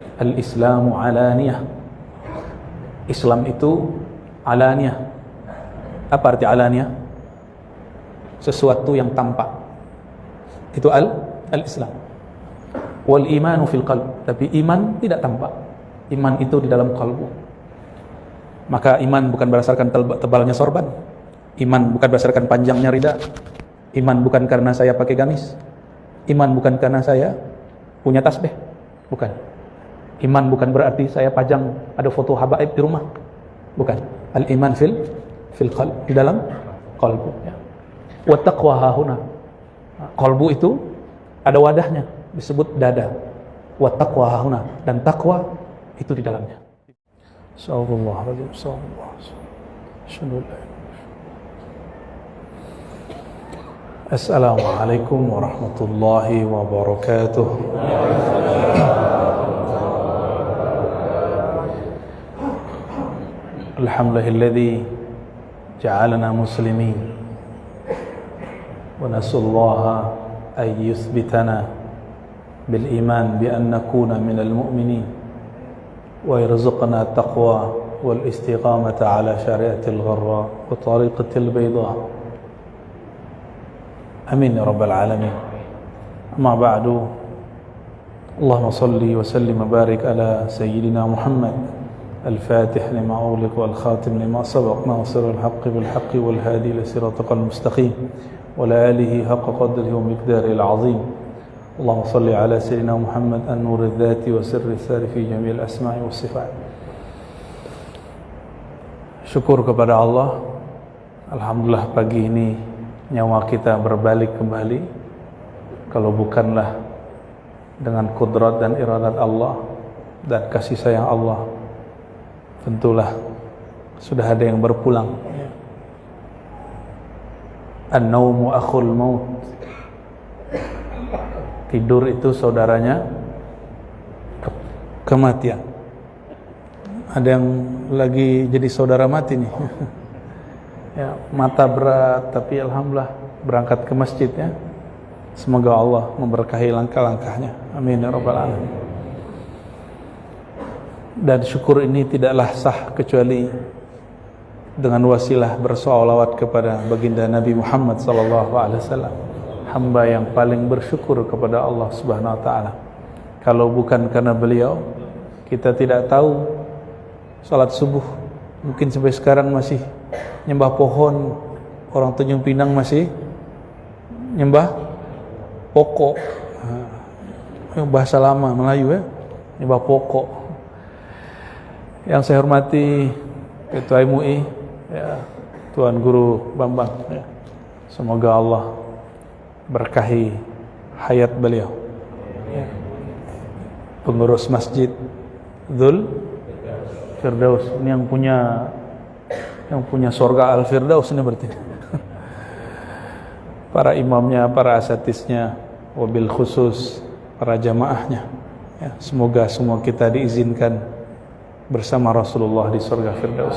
Al-Islamu alaniyah. Islam itu alaniyah. Apa arti alaniyah? Sesuatu yang tampak. Itu al-Islam. Wal imanu fil qalb. Tapi iman tidak tampak. Iman itu di dalam kalbu. Maka iman bukan berdasarkan tebalnya sorban. Iman bukan berdasarkan panjangnya rida. Iman bukan karena saya pakai gamis. Iman bukan karena saya punya tasbih. Bukan. Iman bukan berarti saya pajang ada foto habaib di rumah. Bukan. Al-iman fil qalb, di dalam kalbu, ya. Wa taqwa hahuna. Kalbu itu ada wadahnya, disebut dada. Wa taqwa hahuna, dan takwa itu di dalamnya. Sallallahu alaihi wasallam. Assalamualaikum warahmatullahi wabarakatuh. Alhamdulillahilladzi ja'alana muslimin wa nasallaha ay yuthbitana bil iman bi an nakuna minal mu'minin wa yarzuqna at-taqwa wal istiqamata ala syari'atil gharra wa tariqatil bayda. Amin ya rabbal alamin. Amma ba'du. Allahumma salli wa sallim wa barik ala sayyidina Muhammad الفاتح لما أغلق والخاتم لما سبق ناصر الحق بالحق والهادي لصراطك المستقيم وعلى آله حق قدره ومقداره العظيم. اللهم صل على سيدنا محمد النور الذاتي وسر السار في جميع الأسماء والصفات. Syukur kepada Allah. Alhamdulillah pagi ini nyawa kita berbalik kembali. Kalau bukanlah dengan kudrat dan iradat Allah dan kasih sayang Allah, tentulah sudah ada yang berpulang. An-naumu akhul maut. Tidur itu saudaranya kematian. Ada yang lagi jadi saudara mati nih. Ya, mata berat tapi alhamdulillah berangkat ke masjid, ya. Semoga Allah memberkahi langkah-langkahnya. Amin ya rabbal alamin. Dan syukur ini tidaklah sah kecuali dengan wasilah bersolawat kepada baginda Nabi Muhammad SAW, hamba yang paling bersyukur kepada Allah Subhanahu Wa Taala. Kalau bukan karena beliau, kita tidak tahu salat subuh. Mungkin sampai sekarang masih nyembah pohon, orang Tanjung Pinang masih nyembah pokok. Bahasa lama Melayu, ya, nyembah pokok. Yang saya hormati Ketua MUI, ya, Tuan Guru Bambang, ya. Semoga Allah berkahi hayat beliau, ya. Pengurus Masjid Dzul Firdaus ini yang punya surga Al-Firdaus ini berarti. Para imamnya, para asatisnya, wabil khusus para jamaahnya, ya. Semoga semua kita diizinkan bersama Rasulullah di surga Firdaus.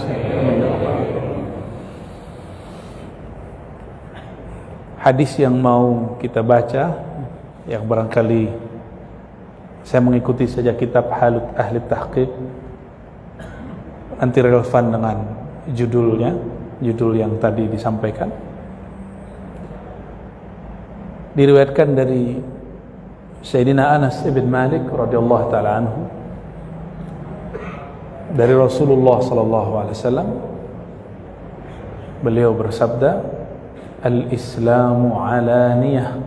Hadis yang mau kita baca, yang barangkali saya mengikuti saja kitab Halut Ahli Tahqiq, anti relevan dengan judulnya, judul yang tadi disampaikan. Diriwayatkan dari Sayyidina Anas ibn Malik radhiyallahu taala anhu, dari Rasulullah SAW, beliau bersabda, Al-Islamu alaniyah.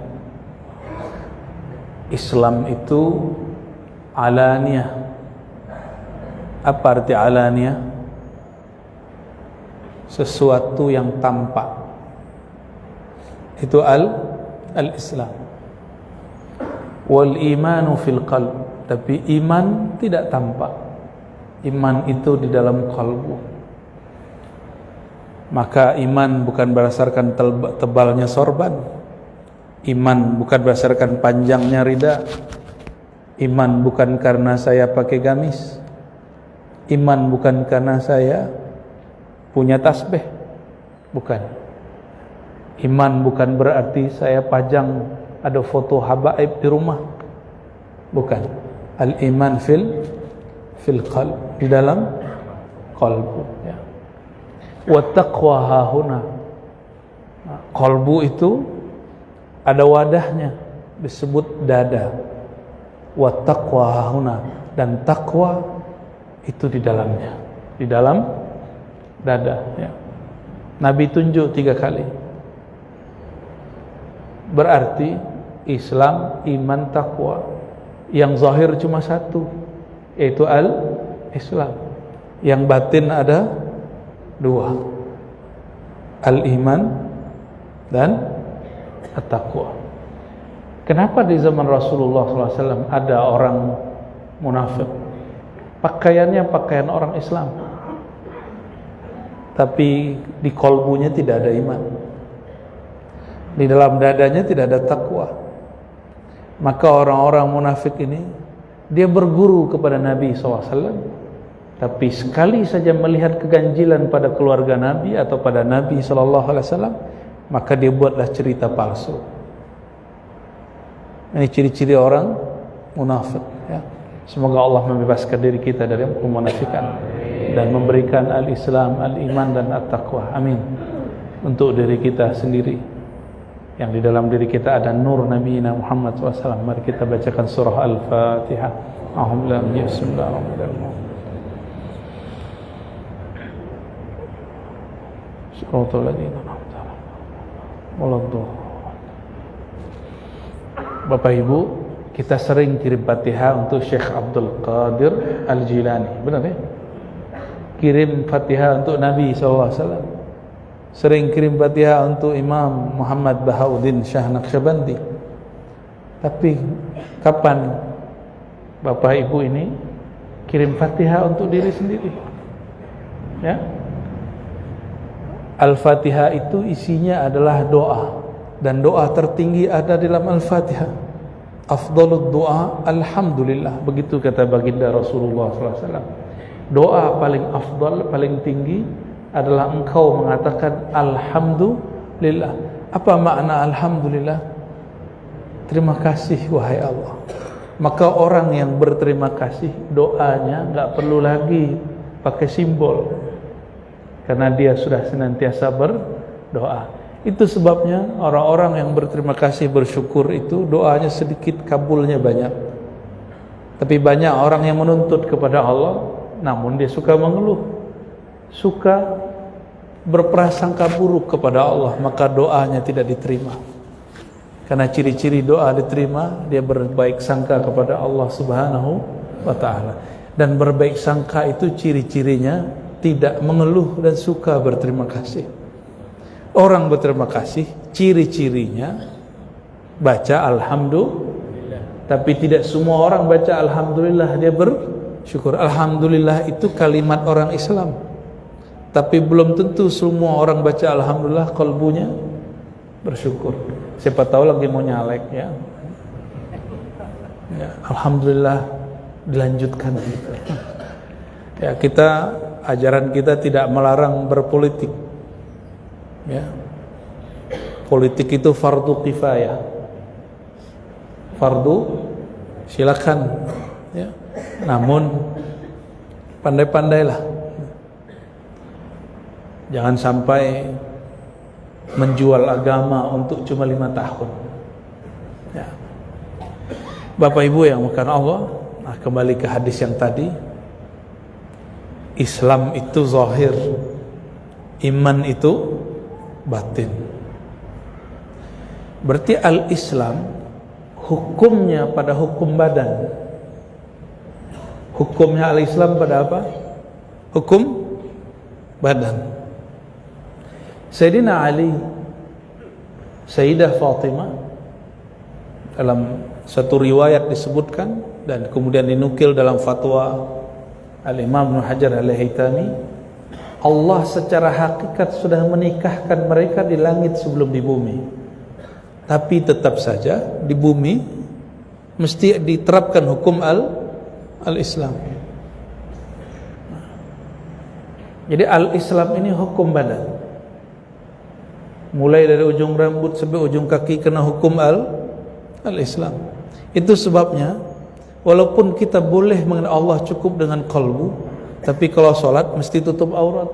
Islam itu alaniyah. Apa arti alaniyah? Sesuatu yang tampak. Itu al-Islam. Wal imanu fil qalb. Tapi iman tidak tampak. Iman itu di dalam kalbu. Maka iman bukan berdasarkan tebalnya sorban. Iman bukan berdasarkan panjangnya rida. Iman bukan karena saya pakai gamis. Iman bukan karena saya punya tasbih. Bukan. Iman bukan berarti saya pajang ada foto habaib di rumah. Bukan. Al-iman fil qalb, di dalam qalbu, ya. Wa taqwa hahuna. Qalbu itu ada wadahnya, disebut dada. Wa taqwa hahuna, dan takwa itu di dalamnya, di dalam dada, ya. Nabi tunjuk 3 kali. Berarti Islam, iman, takwa. Yang zahir cuma satu, yaitu al-Islam. Yang batin ada 2, al-iman dan at-taqwa. Kenapa di zaman Rasulullah SAW ada orang munafik? Pakaiannya pakaian orang Islam, tapi di kolbunya tidak ada iman, di dalam dadanya tidak ada takwa. Maka orang-orang munafik ini, dia berguru kepada Nabi SAW, tapi sekali saja melihat keganjilan pada keluarga Nabi atau pada Nabi SAW, maka dia buatlah cerita palsu. Ini ciri-ciri orang munafik, ya. Semoga Allah membebaskan diri kita dari kemunafikan dan memberikan al-Islam, al-iman dan at-taqwa. Amin. Untuk diri kita sendiri, yang di dalam diri kita ada nur Nabi Muhammad SAW. Mari kita bacakan surah Al-Fatihah. Bismillahirrahmanirrahim. Shiratal ladzina an'amta 'alaihim. Bapak Ibu, kita sering kirim Fatihah untuk Syekh Abdul Qadir Al-Jilani, benar ya? Kirim Fatihah untuk Nabi SAW. Sering kirim Fatihah untuk Imam Muhammad Bahauddin Shah Naqsyabandi. Tapi kapan Bapak Ibu ini kirim Fatihah untuk diri sendiri? Ya. Al-Fatihah itu isinya adalah doa, dan doa tertinggi ada dalam Al-Fatihah. Afdhalud doa alhamdulillah, begitu kata baginda Rasulullah SAW. Doa paling afdal, paling tinggi adalah engkau mengatakan alhamdulillah. Apa makna alhamdulillah? Terima kasih wahai Allah. Maka orang yang berterima kasih, doanya enggak perlu lagi pakai simbol, karena dia sudah senantiasa berdoa. Itu sebabnya orang-orang yang berterima kasih, bersyukur itu doanya sedikit, kabulnya banyak. Tapi banyak orang yang menuntut kepada Allah, namun dia suka mengeluh, suka berprasangka buruk kepada Allah, maka doanya tidak diterima. Karena ciri-ciri doa diterima, dia berbaik sangka kepada Allah Subhanahu wa ta'ala. Dan berbaik sangka itu ciri-cirinya tidak mengeluh dan suka berterima kasih. Orang berterima kasih, ciri-cirinya baca alhamdulillah. Tapi tidak semua orang baca alhamdulillah dia bersyukur. Alhamdulillah itu kalimat orang Islam, tapi belum tentu semua orang baca alhamdulillah kalbunya bersyukur. Siapa tahu lagi mau nyalek, ya. Ya, alhamdulillah dilanjutkan gitu. Ya, ajaran kita tidak melarang berpolitik. Ya. Politik itu fardu kifayah. Fardu silakan, ya. Namun pandai-pandailah. Jangan sampai menjual agama untuk cuma 5 tahun. Ya. Bapak Ibu yang bukan Allah, kembali ke hadis yang tadi. Islam itu zahir, iman itu batin. Berarti al-Islam hukumnya pada hukum badan. Hukumnya al-Islam pada apa? Hukum badan. Sayyidina Ali, Sayyidah Fatimah, dalam satu riwayat disebutkan dan kemudian dinukil dalam fatwa Al-Imam Ibnu Hajar Al-Haytami, Allah secara hakikat sudah menikahkan mereka di langit sebelum di bumi. Tapi tetap saja di bumi mesti diterapkan hukum al-Islam. Jadi al-Islam ini hukum badan. Mulai dari ujung rambut sampai ujung kaki kena hukum al-Islam. Itu sebabnya Walaupun kita boleh mengenal Allah cukup dengan kalbu, tapi kalau sholat mesti tutup aurat.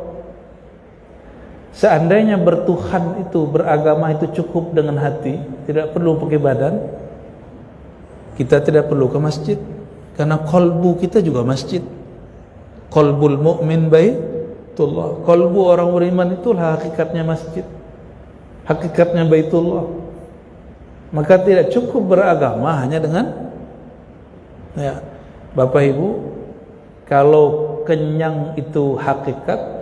Seandainya bertuhan itu, beragama itu cukup dengan hati, tidak perlu pakai badan, kita tidak perlu ke masjid, karena kalbu kita juga masjid. Qalbul mu'min baitullah. Kalbu orang beriman itulah hakikatnya masjid, hakikatnya baitullah. Maka tidak cukup beragama hanya dengan ya, Bapak Ibu, kalau kenyang itu hakikat,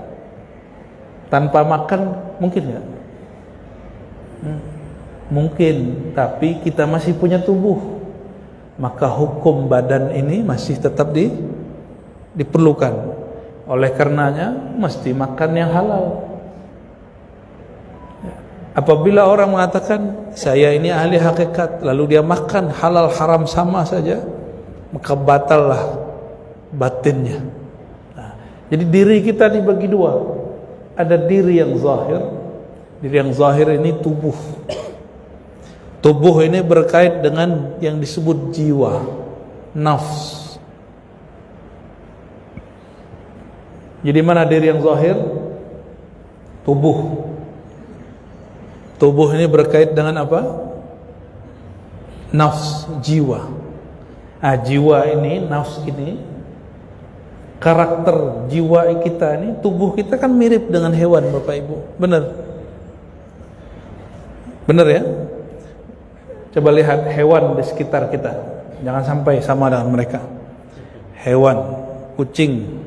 tanpa makan mungkin nggak? Mungkin, tapi kita masih punya tubuh, maka hukum badan ini masih tetap diperlukan. Oleh karenanya mesti makan yang halal. Apabila orang mengatakan saya ini ahli hakikat, lalu dia makan halal haram sama saja, maka batallah batinnya. Nah, jadi diri kita dibagi dua. Ada diri yang zahir. Diri yang zahir ini tubuh. Tubuh ini berkait dengan yang disebut jiwa, nafs. Jadi mana diri yang zahir? Tubuh. Tubuh ini berkait dengan apa? Nafs, jiwa. Jiwa ini, nafs ini, karakter jiwa kita ini, tubuh kita kan mirip dengan hewan, Bapak Ibu. Benar? Benar ya? Coba lihat hewan di sekitar kita, jangan sampai sama dengan mereka. Hewan, kucing,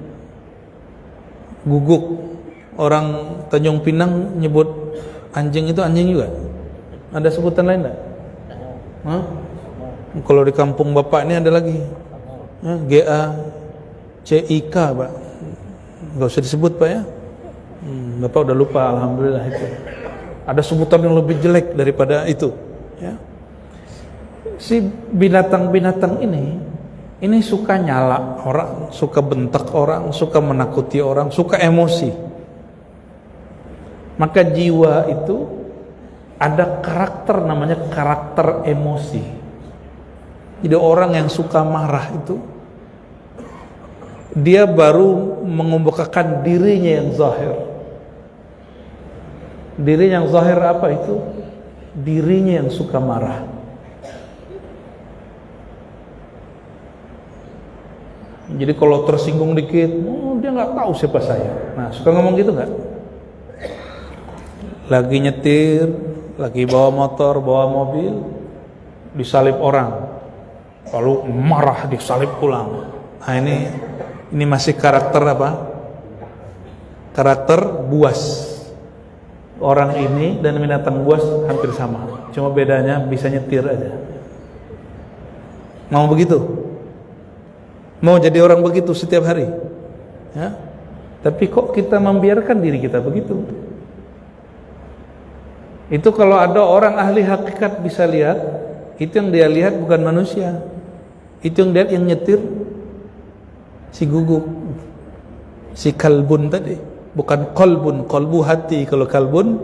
guguk. Orang Tanjung Pinang nyebut anjing itu anjing juga. Ada sebutan lain enggak? Hah? Kalau di kampung Bapak ini ada lagi. GACIK, Pak. Enggak usah disebut, Pak ya. Bapak udah lupa, alhamdulillah itu. Ada sebutan yang lebih jelek daripada itu, ya. Si binatang-binatang ini suka nyala orang, suka bentak orang, suka menakuti orang, suka emosi. Maka jiwa itu ada karakter, namanya karakter emosi. Jadi orang yang suka marah itu, dia baru mengemukakan dirinya yang zahir. Diri yang zahir apa itu? Dirinya yang suka marah. Jadi kalau tersinggung dikit, dia nggak tahu siapa saya. Nah, suka ngomong gitu nggak? Lagi nyetir, lagi bawa motor, bawa mobil, disalip orang, lalu marah disalip pulang. Nah ini masih karakter apa? Karakter buas. Orang ini dan binatang buas hampir sama, cuma bedanya bisa nyetir aja. Mau begitu? Mau jadi orang begitu setiap hari? Ya? Tapi kok kita membiarkan diri kita begitu? Itu kalau ada orang ahli hakikat bisa lihat, itu yang dia lihat bukan manusia. Itu yang lihat yang nyetir si guguk, si kalbun tadi, bukan kolbun. Kolbu hati, kalau kalbun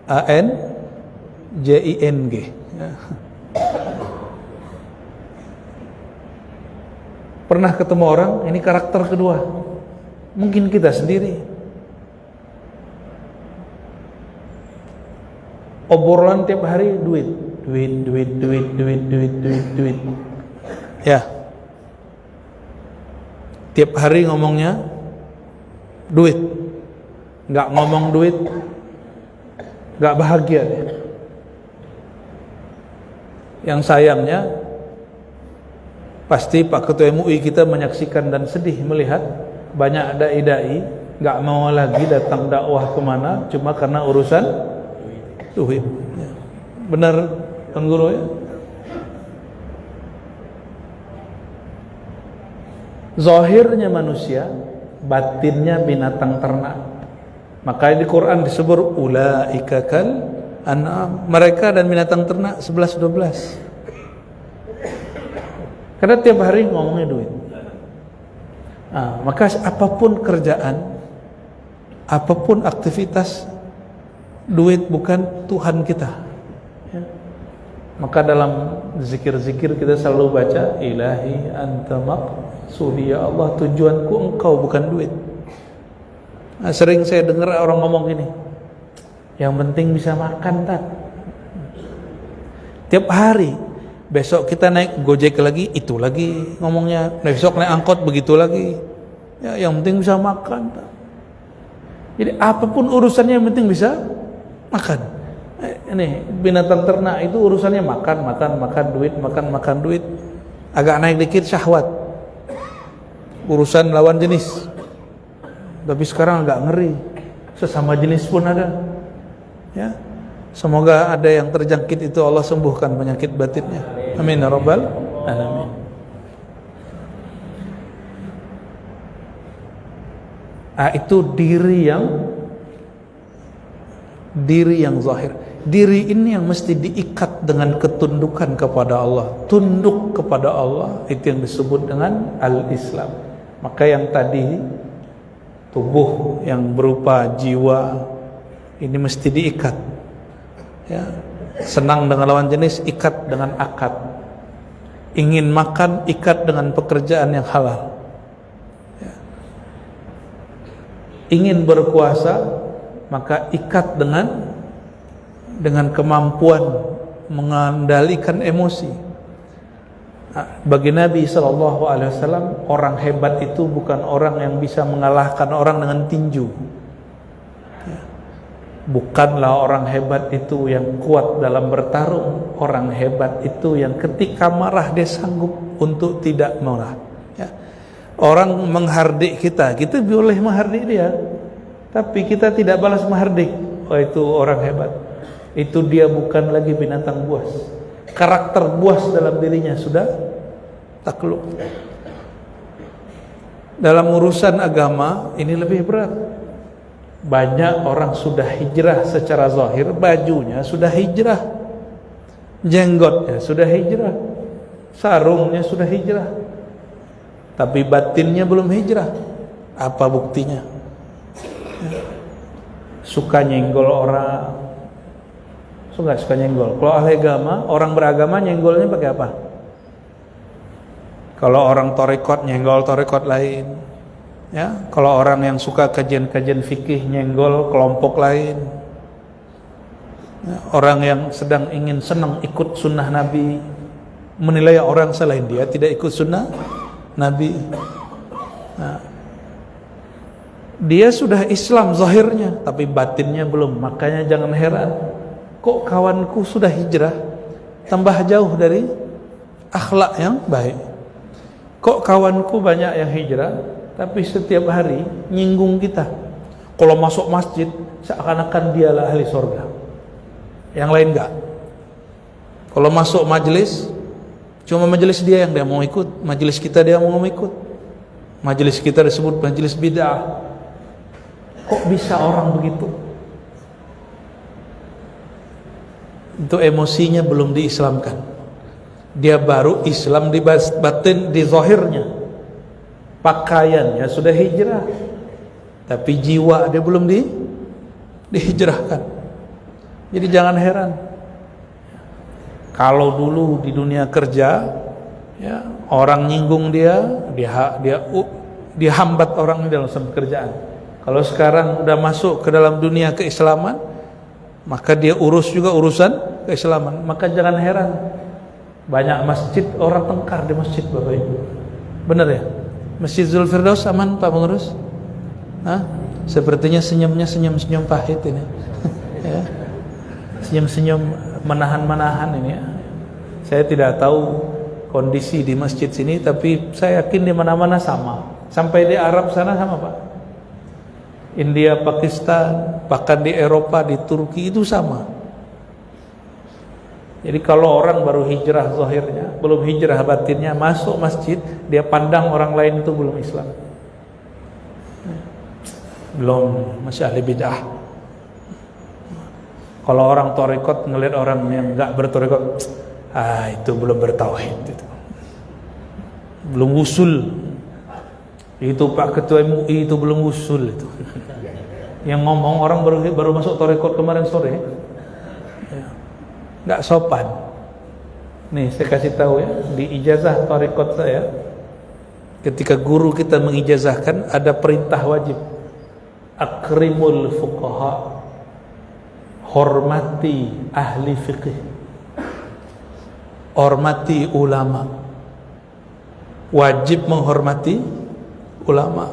ANJING. Ya. Pernah ketemu orang, ini karakter kedua. Mungkin kita sendiri. Obrolan tiap hari duit. Ya. Tiap hari ngomongnya duit. Enggak ngomong duit, enggak bahagia dia. Yang sayangnya pasti Pak Ketua MUI kita menyaksikan dan sedih melihat banyak dai-dai enggak mau lagi datang dakwah kemana cuma karena urusan duit. Benar Tuan Guru ya? Zahirnya manusia, batinnya binatang ternak. Makanya di Quran disebut ulaika kal an'am, mereka dan binatang ternak 11-12. Karena tiap hari ngomongnya duit. Maka apapun kerjaan, apapun aktivitas, duit bukan Tuhan kita. Ya. Maka dalam zikir-zikir kita selalu baca ilahi anta maqsudi, ya Allah tujuanku engkau bukan duit. Nah, sering saya dengar orang ngomong gini, yang penting bisa makan tak. Tiap hari, besok kita naik Gojek lagi, itu lagi ngomongnya. Besok naik angkot begitu lagi. Ya, yang penting bisa makan tak. Jadi apapun urusannya yang penting bisa makan. Ini binatang ternak itu urusannya makan duit. Agak naik dikit syahwat, urusan lawan jenis. Tapi sekarang agak ngeri, sesama jenis pun ada. Ya, semoga ada yang terjangkit itu Allah sembuhkan penyakit batinnya. Amin ya rabbal alamin. Itu diri yang zahir. Diri ini yang mesti diikat dengan ketundukan kepada Allah. Tunduk kepada Allah, itu yang disebut dengan al-Islam. Maka yang tadi, tubuh yang berupa jiwa, ini mesti diikat. Ya. Senang dengan lawan jenis, ikat dengan akad. Ingin makan, ikat dengan pekerjaan yang halal. Ya. Ingin berkuasa, maka ikat dengan kemampuan mengendalikan emosi. Bagi Nabi SAW, orang hebat itu bukan orang yang bisa mengalahkan orang dengan tinju. Bukanlah orang hebat itu yang kuat dalam bertarung. Orang hebat itu yang ketika marah dia sanggup untuk tidak marah. Orang menghardik kita boleh menghardik dia, tapi kita tidak balas menghardik. Oh, itu orang hebat. Itu dia bukan lagi binatang buas. Karakter buas dalam dirinya sudah takluk. Dalam urusan agama ini lebih berat. Banyak orang sudah hijrah secara zahir, bajunya sudah hijrah, jenggotnya sudah hijrah, sarungnya sudah hijrah, tapi batinnya belum hijrah. Apa buktinya? Suka nyenggol orang, suka nyenggol. Kalau ahli agama, orang beragama nyenggolnya pakai apa? Kalau orang tarekat nyenggol tarekat lain. Ya, kalau orang yang suka kajian-kajian fikih nyenggol kelompok lain. Ya, orang yang senang ikut sunnah Nabi, menilai orang selain dia tidak ikut sunnah Nabi. Nah, dia sudah Islam zahirnya, tapi batinnya belum. Makanya jangan heran, kok kawanku sudah hijrah, tambah jauh dari akhlak yang baik. Kok kawanku banyak yang hijrah, tapi setiap hari nyinggung kita. Kalau masuk masjid seakan-akan dialah ahli surga, yang lain enggak. Kalau masuk majelis, cuma majelis dia yang dia mau ikut, majelis kita dia mau ikut. Majelis kita disebut majelis bid'ah. Kok bisa orang begitu? Itu emosinya belum diislamkan. Dia baru Islam di batin, di zahirnya. Pakaiannya sudah hijrah, tapi jiwa dia belum dihijrahkan. Jadi jangan heran kalau dulu di dunia kerja, ya, orang nyinggung dia hambat orang dalam pekerjaan. Kalau sekarang udah masuk ke dalam dunia keislaman, maka dia urus juga urusan keislaman. Maka jangan heran banyak masjid orang tengkar di masjid, Bapak Ibu. Benar ya? Masjid Zulfirdaus aman Pak Pengurus? Hah? Sepertinya senyumnya senyum pahit ini. Ya. Senyum menahan ini ya. Saya tidak tahu kondisi di masjid sini, tapi saya yakin di mana-mana sama. Sampai di Arab sana sama Pak. India, Pakistan, bahkan di Eropa, di Turki itu sama. Jadi kalau orang baru hijrah zahirnya, belum hijrah batinnya, masuk masjid, dia pandang orang lain itu belum Islam, belum, masih ahli bid'ah. Kalau orang tarekat ngelihat orang yang enggak bertarekat, itu belum bertauhid, itu belum usul. Itu Pak Ketua MUI itu belum usul itu. Yang ngomong orang baru masuk tarekat kemarin sore. Enggak sopan. Nih saya kasih tahu ya, di ijazah thariqat saya, ketika guru kita mengijazahkan ada perintah wajib. Akrimul fuqaha, hormati ahli fiqih, hormati ulama. Wajib menghormati ulama.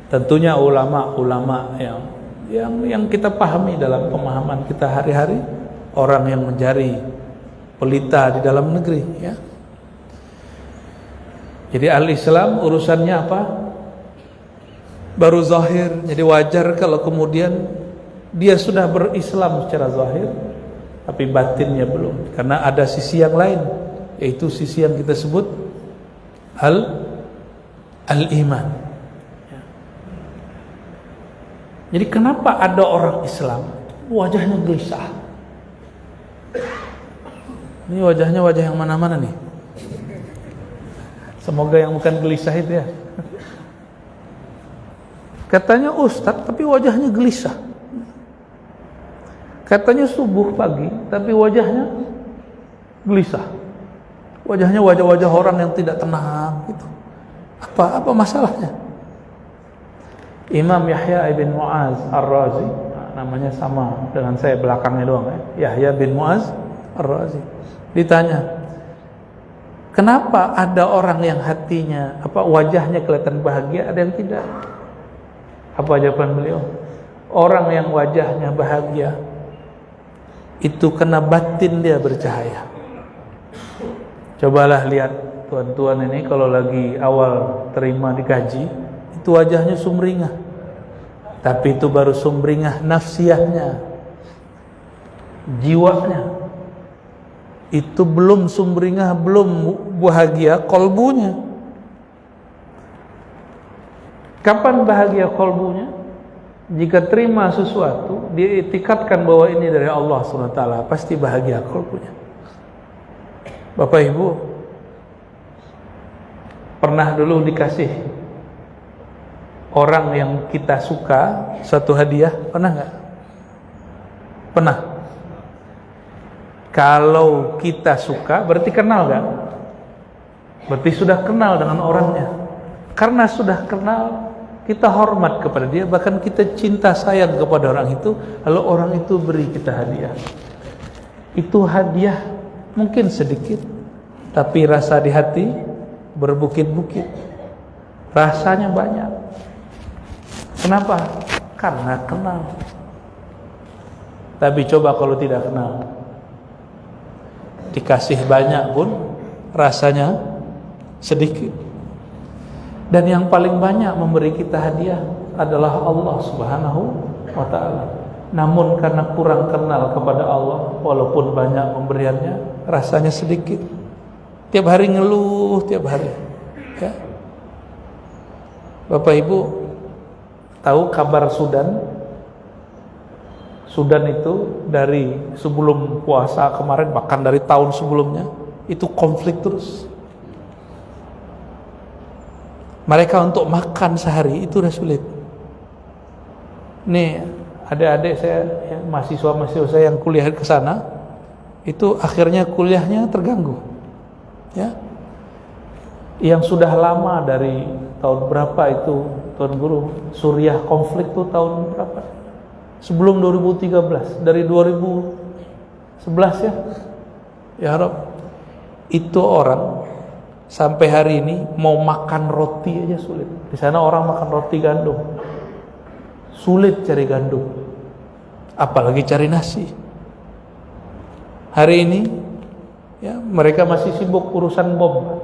Tentunya ulama-ulama yang kita pahami dalam pemahaman kita hari-hari, orang yang mencari pelita di dalam negeri, ya. Jadi al-Islam urusannya apa? Baru zahir. Jadi wajar kalau kemudian dia sudah berislam secara zahir, tapi batinnya belum, karena ada sisi yang lain, yaitu sisi yang kita sebut al-iman. Jadi kenapa ada orang Islam wajahnya gelisah? Ini wajahnya wajah yang mana-mana nih? Semoga yang bukan gelisah itu ya. Katanya ustadz tapi wajahnya gelisah. Katanya subuh pagi tapi wajahnya gelisah. Wajahnya wajah-wajah orang yang tidak tenang gitu. Apa masalahnya? Imam Yahya bin Muaz Ar-Razi, namanya sama dengan saya belakangnya doang ya. Yahya bin Muaz Ar-Razi. Ditanya, kenapa ada orang yang hatinya wajahnya kelihatan bahagia, ada yang tidak? Apa jawaban beliau? Orang yang wajahnya bahagia itu karena batin dia bercahaya. Cobalah lihat tuan-tuan ini kalau lagi awal terima di gaji, itu wajahnya sumringah. Tapi itu baru sumringah nafsiyahnya, jiwanya. Itu belum sumringah, belum bahagia kolbunya. Kapan bahagia kolbunya? Jika terima sesuatu, dia itikadkan bahwa ini dari Allah SWT, pasti bahagia kolbunya. Bapak Ibu, pernah dulu dikasih orang yang kita suka satu hadiah? Pernah nggak? Pernah. Kalau kita suka berarti kenal kan? Berarti sudah kenal dengan orangnya. Karena sudah kenal, kita hormat kepada dia, bahkan kita cinta sayang kepada orang itu. Lalu orang itu beri kita hadiah. Itu hadiah mungkin sedikit, tapi rasa di hati berbukit-bukit. Rasanya banyak. Kenapa? Karena kenal. Tapi coba kalau tidak kenal, dikasih banyak pun rasanya sedikit. Dan yang paling banyak memberi kita hadiah adalah Allah Subhanahu wa ta'ala. Namun karena kurang kenal kepada Allah, walaupun banyak pemberiannya, rasanya sedikit. Tiap hari ngeluh, tiap hari, ya. Bapak Ibu tahu kabar Sudan? Sudan itu dari sebelum puasa kemarin, bahkan dari tahun sebelumnya, itu konflik terus. Mereka untuk makan sehari itu udah sulit. Nih, adik-adik saya, ya, mahasiswa-mahasiswa saya yang kuliah ke sana, itu akhirnya kuliahnya terganggu. Ya. Yang sudah lama dari tahun berapa itu, Tuan Guru, Suriah konflik itu tahun berapa? Sebelum 2013, dari 2011 ya. Ya Rob, itu orang sampai hari ini mau makan roti aja sulit. Di sana orang makan roti gandum. Sulit cari gandum. Apalagi cari nasi. Hari ini ya, mereka masih sibuk urusan bom.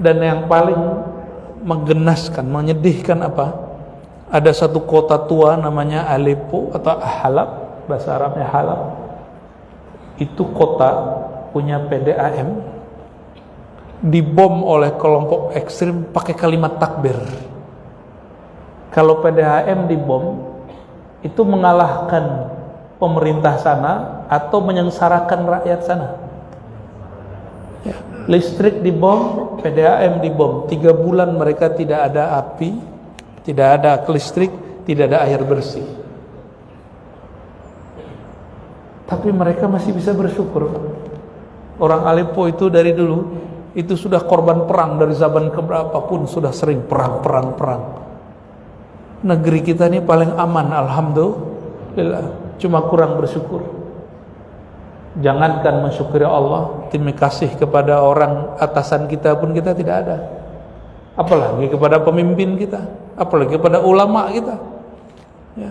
Dan yang paling menggenaskan, menyedihkan apa? Ada satu kota tua namanya Aleppo atau Halab, bahasa Arabnya Halab. Itu kota punya PDAM, dibom oleh kelompok ekstrim pakai kalimat takbir. Kalau PDAM dibom, itu mengalahkan pemerintah sana atau menyengsarakan rakyat sana. Ya. Listrik dibom, PDAM dibom. 3 bulan mereka tidak ada api, tidak ada listrik, tidak ada air bersih. Tapi mereka masih bisa bersyukur. Orang Aleppo itu dari dulu itu sudah korban perang, dari zaman keberapa pun sudah sering perang. Negeri kita ini paling aman, alhamdulillah. Cuma kurang bersyukur. Jangankan mensyukuri Allah, terima kasih kepada orang atasan kita pun kita tidak ada. Apalagi kepada pemimpin kita, apalagi kepada ulama kita. Ya.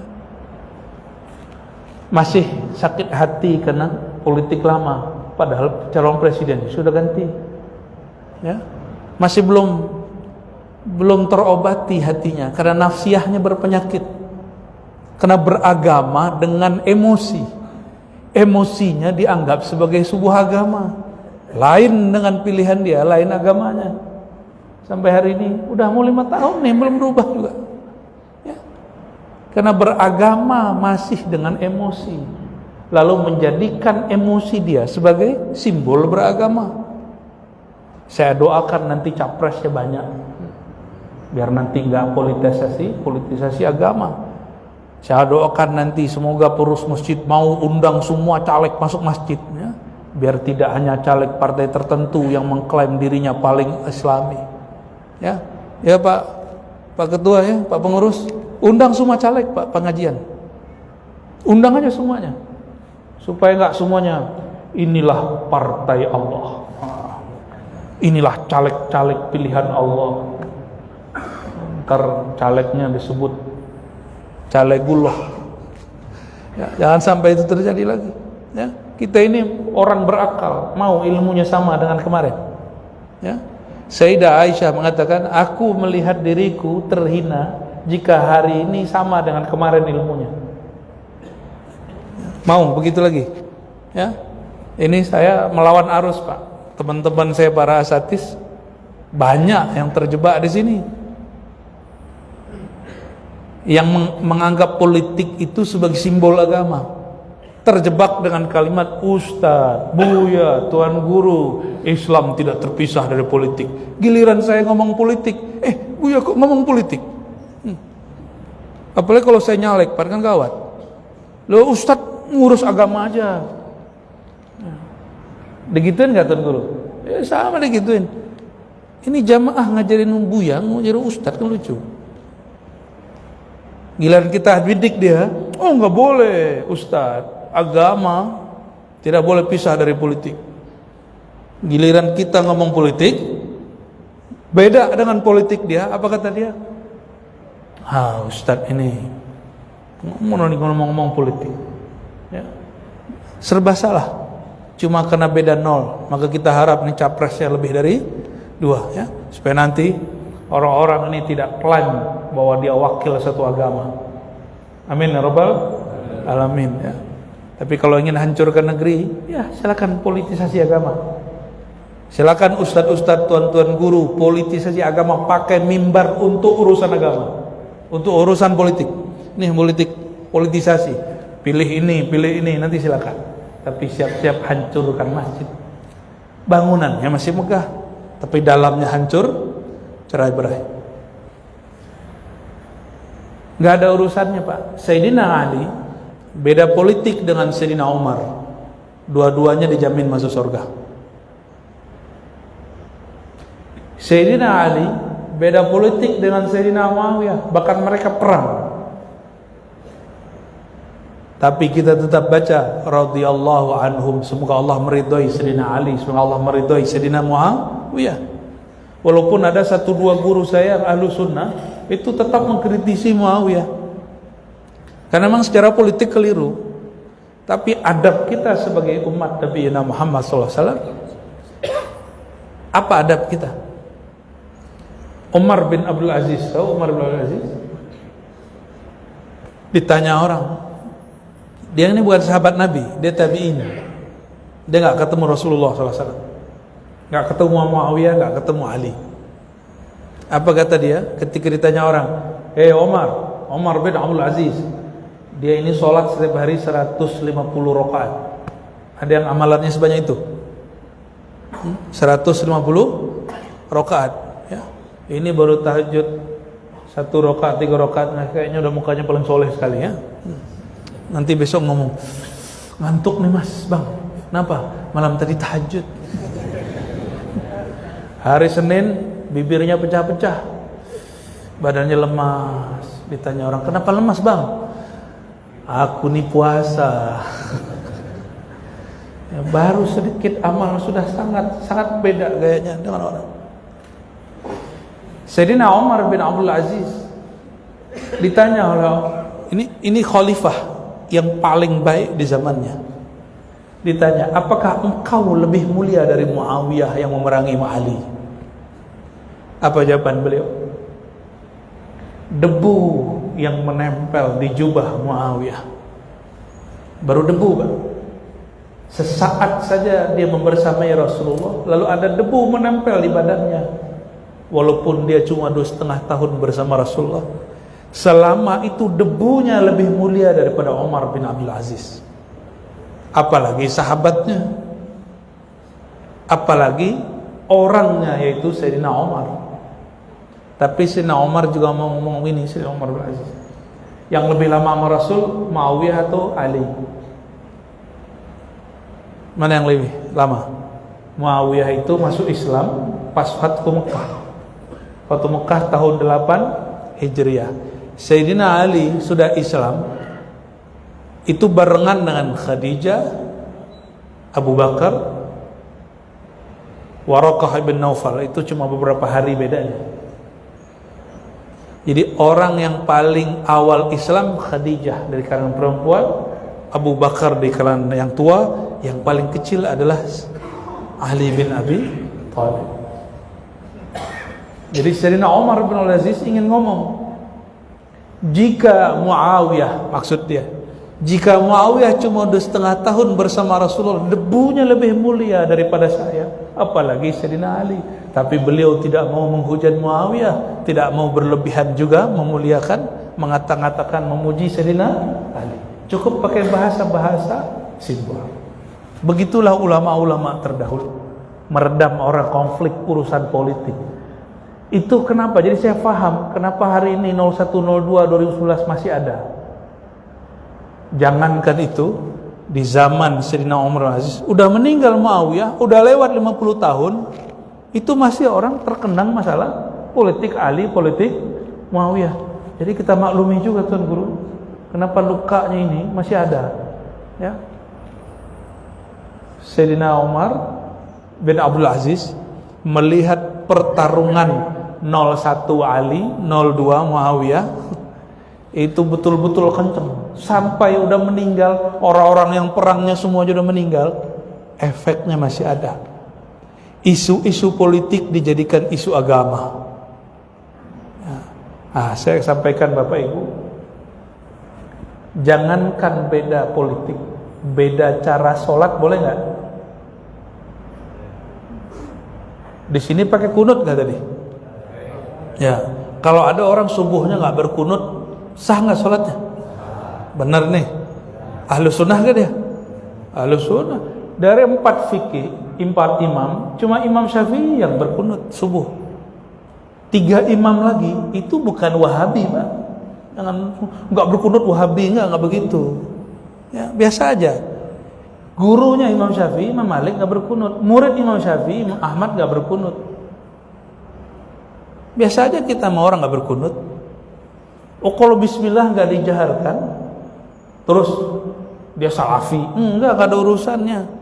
Masih sakit hati karena politik lama, padahal calon presiden sudah ganti. Ya. Masih belum terobati hatinya karena nafsiyahnya berpenyakit. Karena beragama dengan emosi. Emosinya dianggap sebagai sebuah agama. Lain dengan pilihan dia, lain agamanya. Sampai hari ini udah mau 5 tahun nih belum berubah juga. Ya. Karena beragama masih dengan emosi, lalu menjadikan emosi dia sebagai simbol beragama. Saya doakan nanti capresnya banyak, biar nanti nggak politisasi agama. Saya doakan nanti semoga pengurus masjid mau undang semua caleg masuk masjid, ya. Biar tidak hanya caleg partai tertentu yang mengklaim dirinya paling islami. Ya, ya Pak Ketua, ya Pak Pengurus, undang semua caleg Pak pengajian. Undang aja semuanya, supaya nggak semuanya inilah partai Allah, inilah caleg-caleg pilihan Allah. Ntar calegnya disebut calegullah. Ya, jangan sampai itu terjadi lagi. Ya, kita ini orang berakal, mau ilmunya sama dengan kemarin. Ya. Sayyidah Aisyah mengatakan, aku melihat diriku terhina jika hari ini sama dengan kemarin ilmunya. Mau begitu lagi? Ya. Ini saya melawan arus, Pak. Teman-teman saya para asatis banyak yang terjebak di sini. Yang menganggap politik itu sebagai simbol agama, terjebak dengan kalimat Ustadz, Buya, Tuan Guru, Islam tidak terpisah dari politik. Giliran saya ngomong politik, Buya kok ngomong politik? Apalagi kalau saya nyalek, kan gawat. Loh Ustadz ngurus agama aja. Digituin gak Tuan Guru? Ya sama digituin. Ini jamaah ngajarin Buya, ngajarin Ustadz, kan lucu. Giliran kita didik dia, oh nggak boleh Ustadz, agama tidak boleh pisah dari politik. Giliran kita ngomong politik, beda dengan politik dia, apa kata dia? Ustadz ini ngomong politik, ya. Serba salah. Cuma karena beda 0, maka kita harap nih capresnya lebih dari 2, ya, supaya nanti orang-orang ini tidak klaim bahwa dia wakil satu agama. Amin ya rabbal alamin, ya. Tapi kalau ingin hancurkan negeri, ya silakan politisasi agama. Silakan ustadz-ustadz, tuan-tuan guru politisasi agama, pakai mimbar untuk urusan agama, untuk urusan politik. Nih politisasi, pilih ini, nanti silakan. Tapi siap-siap hancurkan masjid. Bangunannya masih megah, tapi dalamnya hancur, cerai-berai. Gak ada urusannya, Pak. Sayyidina Ali beda politik dengan Sayyidina Umar. Dua-duanya dijamin masuk surga. Sayyidina Ali beda politik dengan Sayyidina Muawiyah, bahkan mereka perang. Tapi kita tetap baca radhiyallahu anhum, semoga Allah meridhai Sayyidina Ali, semoga Allah meridhai Sayyidina Muawiyah. Walaupun ada 1-2 guru saya ahlu sunnah itu tetap mengkritisi Muawiyah, karena memang secara politik keliru. Tapi adab kita sebagai umat Nabi Muhammad SAW, apa adab kita? Umar bin Abdul Aziz, tahu Umar bin Abdul Aziz? Ditanya orang, dia ini bukan sahabat Nabi, dia tabi'in. Dia nggak ketemu Rasulullah SAW, nggak ketemu Muawiyah, nggak ketemu Ali. Apa kata dia ketika ditanya orang, Umar bin Abdul Aziz, dia ini sholat setiap hari 150 rakaat. Ada yang amalannya sebanyak itu? 150 rakaat, ya. Ini baru tahajud 1 rakaat, 3 rakaat, nah, kayaknya udah mukanya paling soleh sekali, ya. Nanti besok ngomong, Ngantuk nih mas, bang. Kenapa? Malam tadi tahajud. Hari Senin bibirnya pecah-pecah, badannya lemas. Ditanya orang, kenapa lemas bang? Aku nih puasa. Ya, baru sedikit amal sudah sangat beda gayanya dengan orang. Sayyidina Umar bin Abdul Aziz ditanya oleh ini khalifah yang paling baik di zamannya. Ditanya, apakah engkau lebih mulia dari Muawiyah yang memerangi Ali? Apa jawaban beliau? Debu yang menempel di jubah Muawiyah, baru debu Pak. Sesaat saja dia membersamai Rasulullah, lalu ada debu menempel di badannya. Walaupun dia cuma 2,5 tahun bersama Rasulullah, selama itu debunya lebih mulia daripada Umar bin Abdul Aziz. Apalagi sahabatnya, apalagi orangnya, yaitu Sayyidina Umar. Tapi Sayyidina Umar juga mau ngomong ini, Sayyidina Umar bin Aziz, yang lebih lama sama Rasul, Muawiyah atau Ali? Mana yang lebih lama? Muawiyah itu masuk Islam pas Fathu Mekah. Fathu Mekah tahun 8 Hijriah. Sayyidina Ali sudah Islam itu barengan dengan Khadijah, Abu Bakar, Waraqah ibn Naufal. Itu cuma beberapa hari bedanya. Jadi orang yang paling awal Islam Khadijah dari kalangan perempuan, Abu Bakar di kalangan yang tua, yang paling kecil adalah Ali bin Abi Thalib. Jadi Sayyidina Umar bin Al-Aziz ingin ngomong, jika Muawiyah, maksud dia, jika Muawiyah cuma 2,5 tahun bersama Rasulullah, debunya lebih mulia daripada saya, apalagi Sayyidina Ali. Tapi beliau tidak mau menghujat Muawiyah, tidak mau berlebihan juga memuliakan, mengatakan memuji Sayyidina Ali. Cukup pakai bahasa-bahasa simbol. Begitulah ulama-ulama terdahulu meredam orang konflik urusan politik. Itu kenapa? Jadi saya paham kenapa hari ini 0102 2011 masih ada. Jangankan itu, di zaman Sayyidina Umar Aziz udah meninggal Muawiyah, udah lewat 50 tahun, itu masih orang terkenang masalah politik Ali, politik Muawiyah. Jadi kita maklumi juga Tuan Guru, kenapa lukanya ini masih ada. Ya. Sayyidina Umar bin Abdul Aziz melihat pertarungan 01 Ali, 02 Muawiyah itu betul-betul kenceng, sampai udah meninggal, orang-orang yang perangnya semua sudah meninggal, efeknya masih ada. Isu-isu politik dijadikan isu agama. Saya sampaikan Bapak Ibu, jangankan beda politik, beda cara sholat boleh nggak? Di sini pakai kunut nggak tadi? Ya, kalau ada orang subuhnya nggak berkunut, sah nggak sholatnya? Benar nih, Ahlus Sunnah kan dia? Ahlus Sunnah. Dari 4 fikih, 4 imam, cuma Imam Syafi'i yang berkunut subuh. 3 imam lagi itu bukan Wahabi, Pak. Jangan nggak berkunut Wahabi, nggak begitu. Ya, biasa aja. Gurunya Imam Syafi'i, Imam Malik nggak berkunut. Murid Imam Syafi'i, Imam Ahmad nggak berkunut. Biasa aja kita mau orang nggak berkunut. Oh, kalau Bismillah nggak dijaharkan, terus dia salafi, nggak ada urusannya.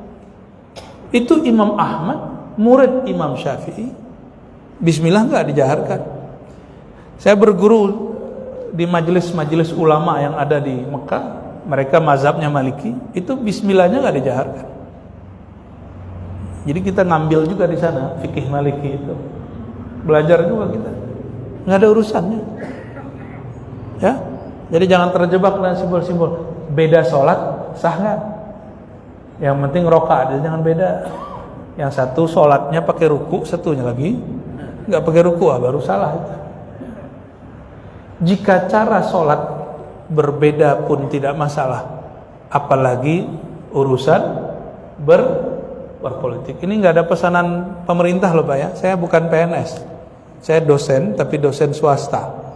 Itu Imam Ahmad, murid Imam Syafi'i, Bismillah nggak dijaharkan. Saya berguru di majelis-majelis ulama yang ada di Mekah, mereka mazhabnya Maliki, itu Bismillahnya nggak dijaharkan. Jadi kita ngambil juga di sana fikih Maliki itu, belajar juga kita, nggak ada urusannya. Ya, jadi jangan terjebak dengan simbol-simbol. Beda sholat sah nggak? Yang penting rokaat, jangan beda. Yang satu sholatnya pakai ruku, satunya lagi nggak pakai ruku, baru salah. Jika cara sholat berbeda pun tidak masalah, apalagi urusan berpolitik. Ini nggak ada pesanan pemerintah loh Pak ya. Saya bukan PNS, saya dosen, tapi dosen swasta.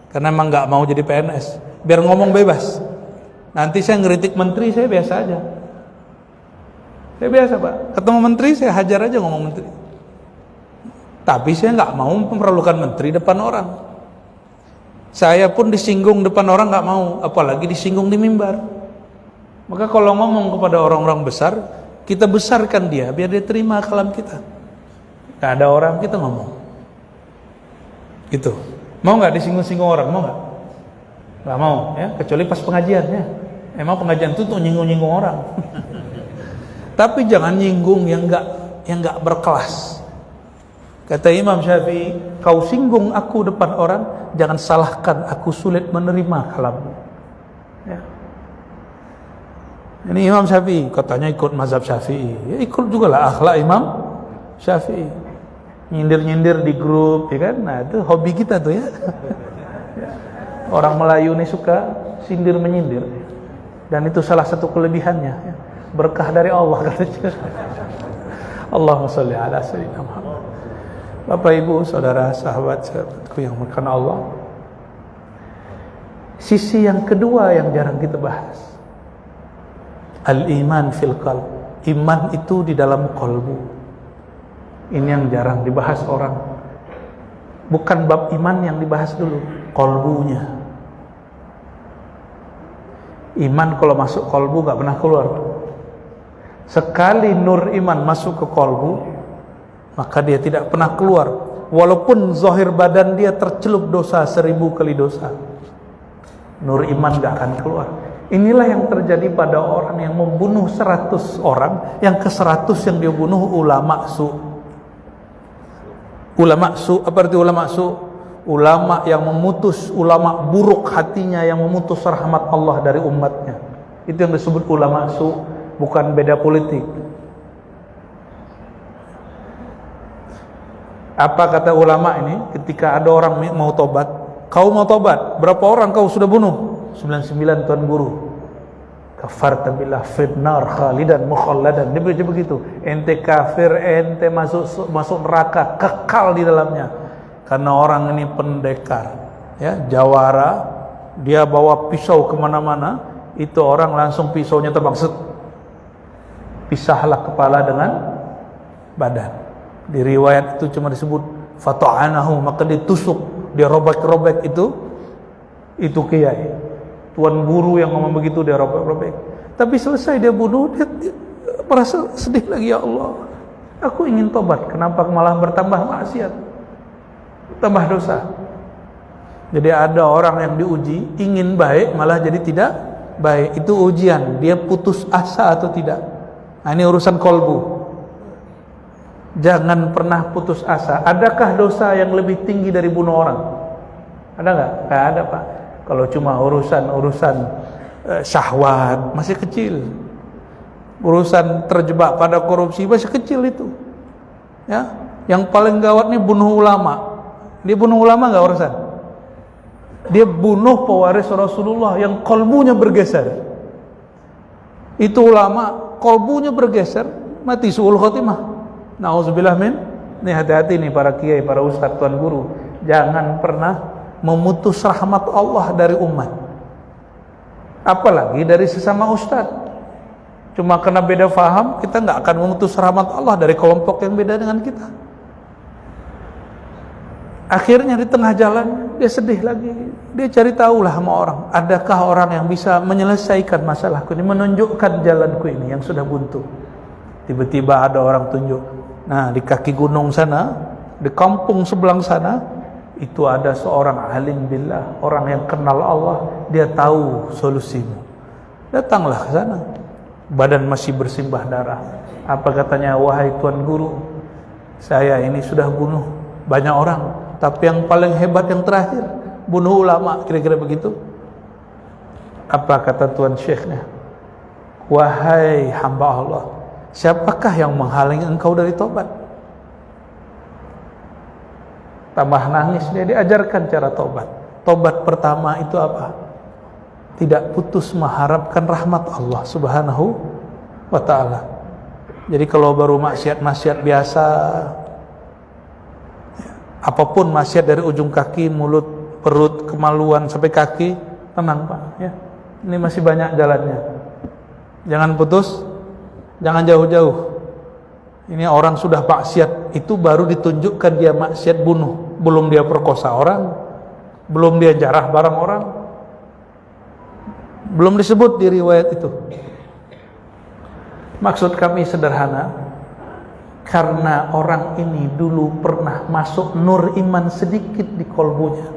Karena emang nggak mau jadi PNS, biar ngomong bebas. Nanti saya ngeritik menteri, saya biasa aja. Saya biasa Pak, ketemu menteri saya hajar aja ngomong menteri. Tapi saya nggak mau memperlukan menteri depan orang. Saya pun disinggung depan orang nggak mau, apalagi disinggung di mimbar. Maka kalau ngomong kepada orang-orang besar, kita besarkan dia biar dia terima kalam kita. Nggak ada orang kita ngomong. Gitu. Mau nggak disinggung-singgung orang? Mau nggak? Nggak mau, ya. Kecuali pas pengajian, ya. Emang pengajian itu untuk nyinggung-nyinggung orang. Tapi jangan nyinggung yang nggak berkelas. Kata Imam Syafi'i, kau singgung aku depan orang, jangan salahkan aku sulit menerima kalammu. Ya. Ini Imam Syafi'i, katanya ikut mazhab Syafi'i. Ya ikut juga lah akhlak Imam Syafi'i. Nyindir-nyindir di grup, ya kan? Nah itu hobi kita tuh ya. Orang Melayu ini suka sindir menyindir, dan itu salah satu kelebihannya. Ya. Berkah dari Allah katanya. Allahumma sholli ala sayyidina Muhammad. Bapak Ibu, saudara, sahabatku yang berkenan Allah. Sisi yang kedua yang jarang kita bahas. Al-iman fil qalb. Iman itu di dalam kolbu. Ini yang jarang dibahas orang. Bukan bab iman yang dibahas dulu, kolbunya. Iman kalau masuk kolbu gak pernah keluar. Sekali nur iman masuk ke kolbu, maka dia tidak pernah keluar. Walaupun zahir badan dia tercelup dosa 1000 kali dosa, nur iman gak akan keluar. Inilah yang terjadi pada orang yang membunuh 100 orang, yang ke-100 yang dia bunuh ulama su. Ulama su, apa arti ulama su? Ulama yang memutus, ulama buruk hatinya yang memutus rahmat Allah dari umatnya. Itu yang disebut ulama su, bukan beda politik. Apa kata ulama ini ketika ada orang mau tobat? Kau mau tobat, berapa orang kau sudah bunuh? 99 Tuan Guru. Kafarta billah finnar khalidan mukhalladan. Dia baca begitu. Ente kafir, ente masuk neraka, kekal di dalamnya. Karena orang ini pendekar, ya, jawara, dia bawa pisau kemana-mana, itu orang langsung pisaunya terbang, set. Pisahlah kepala dengan badan. Di riwayat itu cuma disebut fata'anahu, maka ditusuk, dia robek-robek itu kiai. Tuan Guru yang ngomong begitu, dia robek-robek. Tapi selesai dia bunuh, dia merasa sedih lagi, ya Allah, aku ingin tobat, kenapa malah bertambah maksiat, tambah dosa. Jadi ada orang yang diuji, ingin baik malah jadi tidak baik. Itu ujian, dia putus asa atau tidak. Nah, ini urusan kolbu. Jangan pernah putus asa. Adakah dosa yang lebih tinggi dari bunuh orang? Ada nggak? Nggak ada Pak. Kalau cuma urusan syahwat masih kecil, urusan terjebak pada korupsi masih kecil itu. Ya, yang paling gawat nih bunuh ulama. Dia bunuh ulama nggak urusan. Dia bunuh pewaris Rasulullah yang kolbunya bergeser. Itu ulama kolbunya bergeser, mati suul khotimah. Nauzubillah min. Nih hati-hati nih para kiai, para ustadz, tuan guru, jangan pernah memutus rahmat Allah dari umat, apalagi dari sesama ustadz. Cuma karena beda faham, kita nggak akan memutus rahmat Allah dari kelompok yang beda dengan kita. Akhirnya di tengah jalan dia sedih lagi, dia cari tahulah sama orang, adakah orang yang bisa menyelesaikan masalahku ini, menunjukkan jalanku ini yang sudah buntu. Tiba-tiba ada orang tunjuk, nah di kaki gunung sana, di kampung sebelah sana, itu ada seorang alim billah, orang yang kenal Allah, dia tahu solusimu. Datanglah ke sana. Badan masih bersimbah darah. Apa katanya? Wahai Tuan Guru, saya ini sudah bunuh banyak orang, tapi yang paling hebat yang terakhir, bunuh ulama, kira-kira begitu. Apa kata Tuan Syekhnya? Wahai hamba Allah, siapakah yang menghalangi engkau dari tobat? Tambah nangis, dia diajarkan cara tobat. Tobat pertama itu apa? Tidak putus mengharapkan rahmat Allah Subhanahu wa ta'ala. Jadi kalau baru maksiat-maksiat biasa, apapun maksiat dari ujung kaki, mulut, perut, kemaluan sampai kaki, tenang Pak, ya. Ini masih banyak jalannya. Jangan putus Jangan jauh-jauh. Ini orang sudah maksiat, itu baru ditunjukkan dia maksiat bunuh. Belum dia perkosa orang, belum dia jarah barang orang, belum disebut di riwayat itu. Maksud kami sederhana, karena orang ini dulu pernah masuk nur iman sedikit di kolbunya,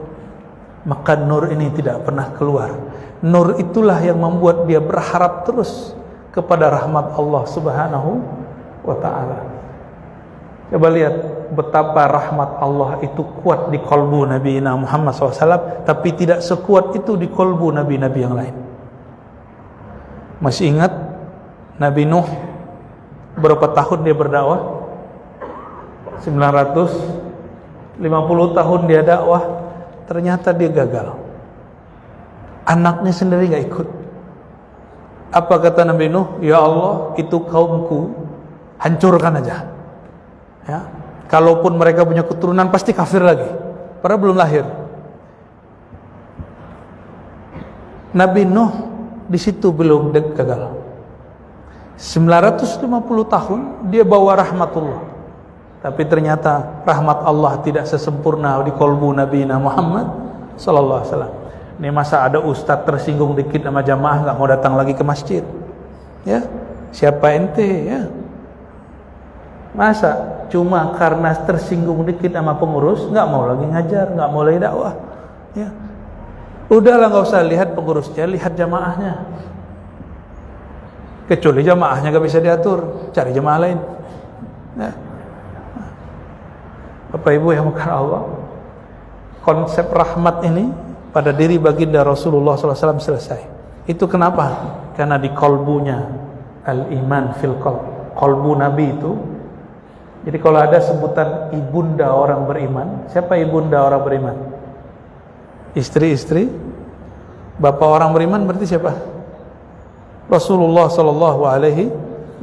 maka nur ini tidak pernah keluar. Nur itulah yang membuat dia berharap terus kepada rahmat Allah Subhanahu wa ta'ala. Coba lihat betapa rahmat Allah itu kuat di kolbu Nabi Muhammad SAW, tapi tidak sekuat itu di kolbu Nabi-Nabi yang lain. Masih ingat Nabi Nuh berapa tahun dia berdakwah? 950 tahun dia dakwah, ternyata dia gagal. Anaknya sendiri gak ikut. Apa kata Nabi Nuh? Ya Allah, itu kaumku, hancurkan aja. Ya, kalaupun mereka punya keturunan pasti kafir lagi, padahal belum lahir. Nabi Nuh di situ belum gagal. 950 tahun dia bawa rahmatullah, tapi ternyata rahmat Allah tidak sesempurna di kolbu Nabi Muhammad sallallahu alaihi wasallam. Ini masa ada ustadz tersinggung dikit sama jamaah nggak mau datang lagi ke masjid? Ya, siapa ente? Ya, masa cuma karena tersinggung dikit sama pengurus nggak mau lagi ngajar, nggak mau lagi dakwah? Ya, udahlah, nggak usah lihat pengurusnya, lihat jamaahnya. Kecuali jamaahnya nggak bisa diatur, cari jamaah lain. Ya. Bapak Ibu yang bukan Allah, konsep rahmat ini pada diri baginda Rasulullah SAW selesai. Itu kenapa? Karena di kolbunya al-iman fil qalb. Kolbu Nabi itu. Jadi kalau ada sebutan ibunda orang beriman, siapa ibunda orang beriman? Istri-istri. Bapak orang beriman berarti siapa? Rasulullah SAW.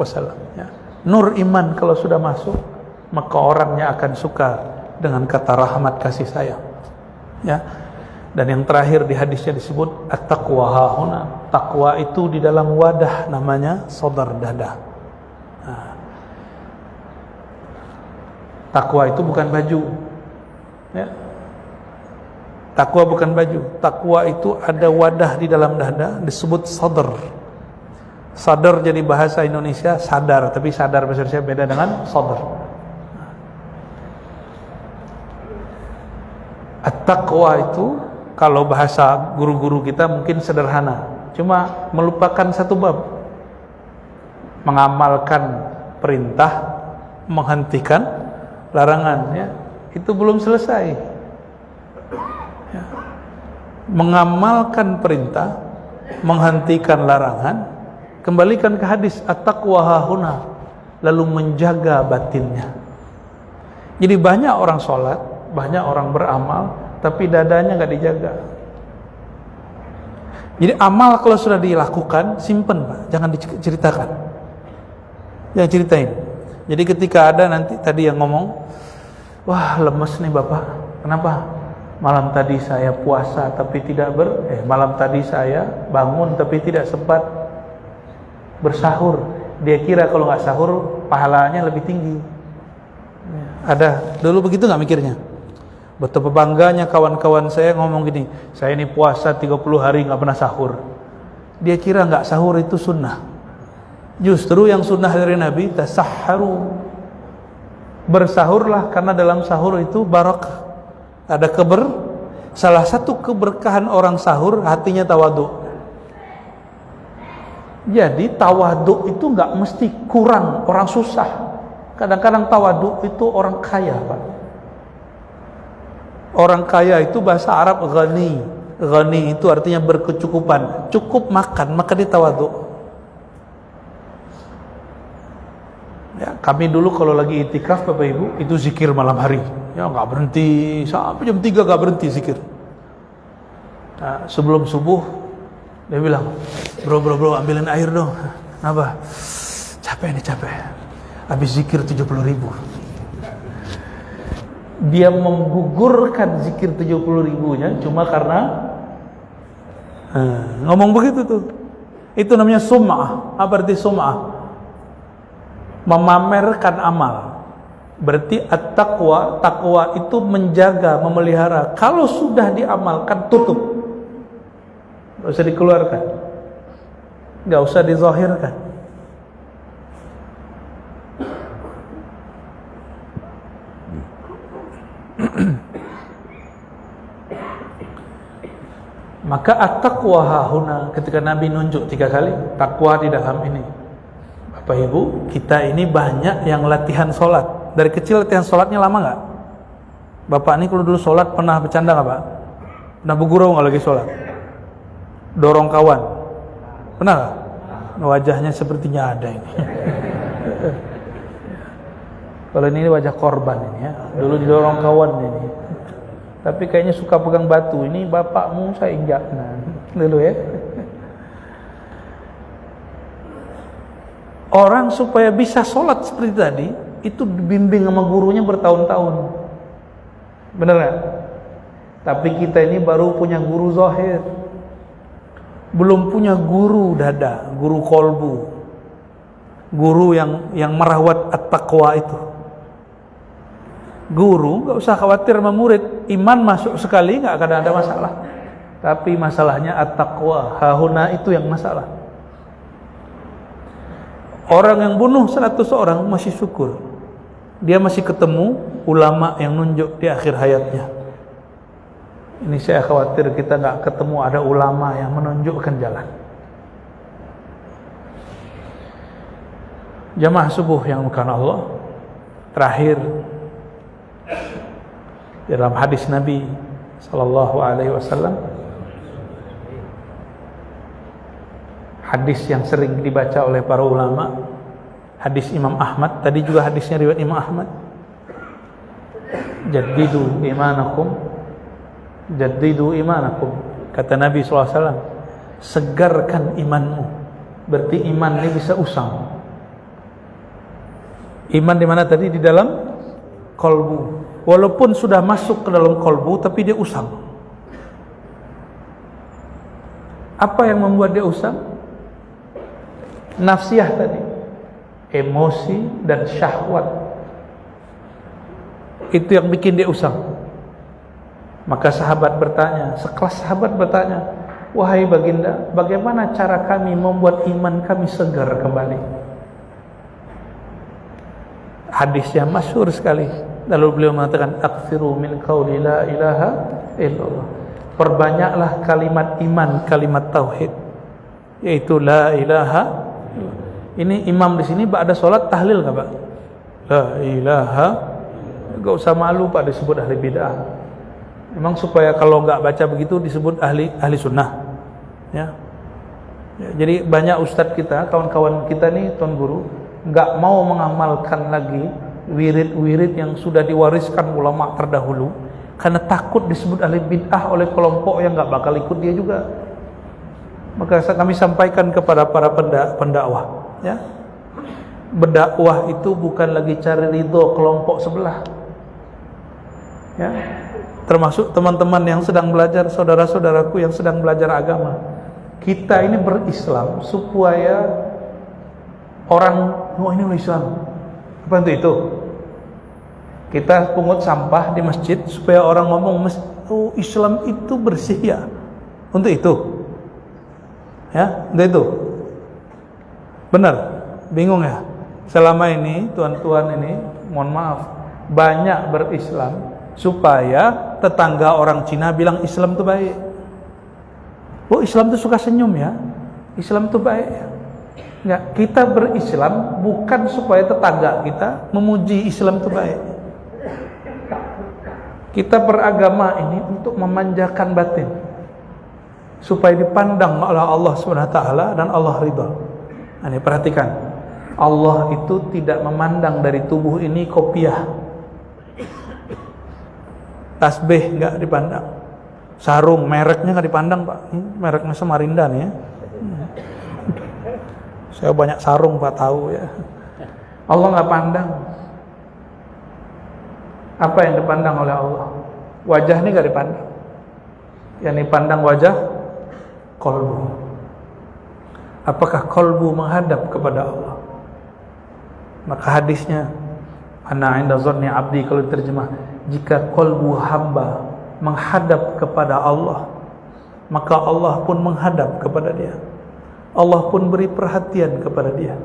Ya. Nur iman kalau sudah masuk, maka orangnya akan suka dengan kata rahmat, kasih sayang. Ya. Dan yang terakhir di hadisnya disebut at-taqwa hahuna. Takwa itu di dalam wadah namanya sodar dada. Nah, takwa itu bukan baju. Ya. Takwa bukan baju. Takwa itu ada wadah di dalam dada disebut sodar. Sadar jadi bahasa Indonesia sadar, tapi sadar bahasa Indonesia beda dengan sodar. At-taqwa itu kalau bahasa guru-guru kita mungkin sederhana, cuma melupakan satu bab. Mengamalkan perintah, menghentikan larangan, ya. Itu belum selesai. Ya. Mengamalkan perintah, menghentikan larangan, kembalikan ke hadis at-taqwa hahuna, lalu menjaga batinnya. Jadi banyak orang sholat, banyak orang beramal, tapi dadanya gak dijaga. Jadi amal kalau sudah dilakukan, simpen Pak, jangan diceritakan, jangan ceritain. Jadi ketika ada nanti tadi yang ngomong, wah lemes nih Bapak, kenapa? Malam tadi saya puasa tapi tidak malam tadi saya bangun tapi tidak sempat bersahur. Dia kira kalau nggak sahur pahalanya lebih tinggi. Ada dulu begitu nggak mikirnya? Betapa bangganya kawan-kawan saya ngomong gini, saya ini puasa 30 hari nggak pernah sahur. Dia kira nggak sahur itu sunnah. Justru yang sunnah dari Nabi, tasahharu, bersahurlah, karena dalam sahur itu barakah, ada salah satu keberkahan orang sahur hatinya tawadhu. Jadi tawadhu itu nggak mesti kurang orang susah. Kadang-kadang tawadhu itu orang kaya Pak. Orang kaya itu bahasa Arab ghani. Ghani itu artinya berkecukupan, cukup makan, maka dia tawadhu. Ya, kami dulu kalau lagi itikaf Bapak Ibu, itu zikir malam hari. Ya nggak berhenti, sampai jam 3 nggak berhenti zikir. Nah, sebelum subuh dia bilang, bro ambilin air dong. Kenapa? Capek nih, capek. Habis zikir 70.000. Dia menggugurkan zikir 70.000-nya cuma karena ngomong begitu tuh. Itu namanya sum'ah. Apa arti sum'ah? memamerkan amal. Berarti at-taqwa, takwa itu menjaga, memelihara. Kalau sudah diamalkan, tutup. Gak usah dikeluarkan, gak usah dizahirkan. Maka at-taqwa hahuna, ketika Nabi nunjuk 3 kali takwa di dalam ini. Bapak Ibu, kita ini banyak yang latihan sholat. Dari kecil latihan sholatnya lama gak? Bapak ini kalau dulu sholat pernah bercanda gak Pak? Pernah bergurau gak lagi sholat? Dorong kawan? Pernah gak? Wajahnya sepertinya ada ini. Kalau ini wajah korban ini ya. Dulu didorong kawan ini. Tapi kayaknya suka pegang batu. Ini bapakmu saya injak. Nah, dulu ya. Orang supaya bisa sholat seperti tadi, itu dibimbing sama gurunya bertahun-tahun. Benar gak? Tapi kita ini baru punya guru zahir, belum punya guru dada, guru kolbu, guru yang merawat at-taqwa itu. Guru gak usah khawatir sama murid, iman masuk sekali gak akan ada masalah. Tapi masalahnya at-taqwa, hahuna itu yang masalah. Orang yang bunuh 100 orang masih syukur, dia masih ketemu ulama yang nunjuk di akhir hayatnya. Ini saya khawatir kita gak ketemu ada ulama yang menunjukkan jalan. Jamaah subuh yang bukan Allah, terakhir dalam hadis Nabi sallallahu alaihi wasallam, hadis yang sering dibaca oleh para ulama, hadis Imam Ahmad, tadi juga hadisnya riwayat Imam Ahmad. Jaddidu imanakum, jaddidu imanakum, kata Nabi sallallahu alaihi wasallam, segarkan imanmu. Berarti iman ini bisa usang. Iman di mana tadi? Di dalam kolbu. Walaupun sudah masuk ke dalam kolbu, tapi dia usang. Apa yang membuat dia usang? Nafsiyah tadi, emosi dan syahwat. Itu yang bikin dia usang. Maka sahabat bertanya, sekelas sahabat bertanya, wahai baginda, bagaimana cara kami membuat iman kami segar kembali? Hadisnya masyhur sekali. Lalu beliau mengatakan, aktsiru min qauli la ilaha illallah. Perbanyaklah kalimat iman, kalimat tauhid, yaitu la ilaha. Ini imam di sini ada solat tahlil nggak Pak? La ilaha. Gak usah malu Pak disebut ahli bid'ah. Memang supaya kalau nggak baca begitu disebut ahli sunnah. Ya. Jadi banyak ustadz kita, kawan-kawan kita nih, tuan guru, nggak mau mengamalkan lagi wirid-wirid yang sudah diwariskan ulama terdahulu karena takut disebut ahli bid'ah oleh kelompok yang nggak bakal ikut dia juga. Maka kami sampaikan kepada para pendakwah, ya, berdakwah itu bukan lagi cari ridho kelompok sebelah, ya, termasuk teman-teman yang sedang belajar, saudara-saudaraku yang sedang belajar agama. Kita ini berislam supaya orang, oh ini Islam, apa itu? Kita pungut sampah di masjid supaya orang ngomong, oh Islam itu bersih ya. Untuk itu, ya, untuk itu. Benar? Bingung ya? Selama ini tuan-tuan ini, mohon maaf, banyak berislam supaya tetangga orang Cina bilang Islam itu baik. Oh Islam itu suka senyum ya, Islam itu baik ya. Enggak, kita berislam bukan supaya tetangga kita memuji Islam itu baik. Kita beragama ini untuk memanjakan batin, supaya dipandang oleh Allah SWT dan Allah ridha. Ini perhatikan, Allah itu tidak memandang dari tubuh ini kopiah. Tasbih enggak dipandang, sarung mereknya enggak dipandang Pak. Ini mereknya Samarinda nih ya. Saya banyak sarung Pak, tahu ya. Allah enggak pandang. Apa yang dipandang oleh Allah? Wajah ini enggak dipandang. Yang dipandang wajah kolbu. Apakah kolbu menghadap kepada Allah? Maka hadisnya, ana inda zanni abdi, kalau diterjemah, jika qalbu hamba menghadap kepada Allah, maka Allah pun menghadap kepada dia. Allah pun beri perhatian kepada dia.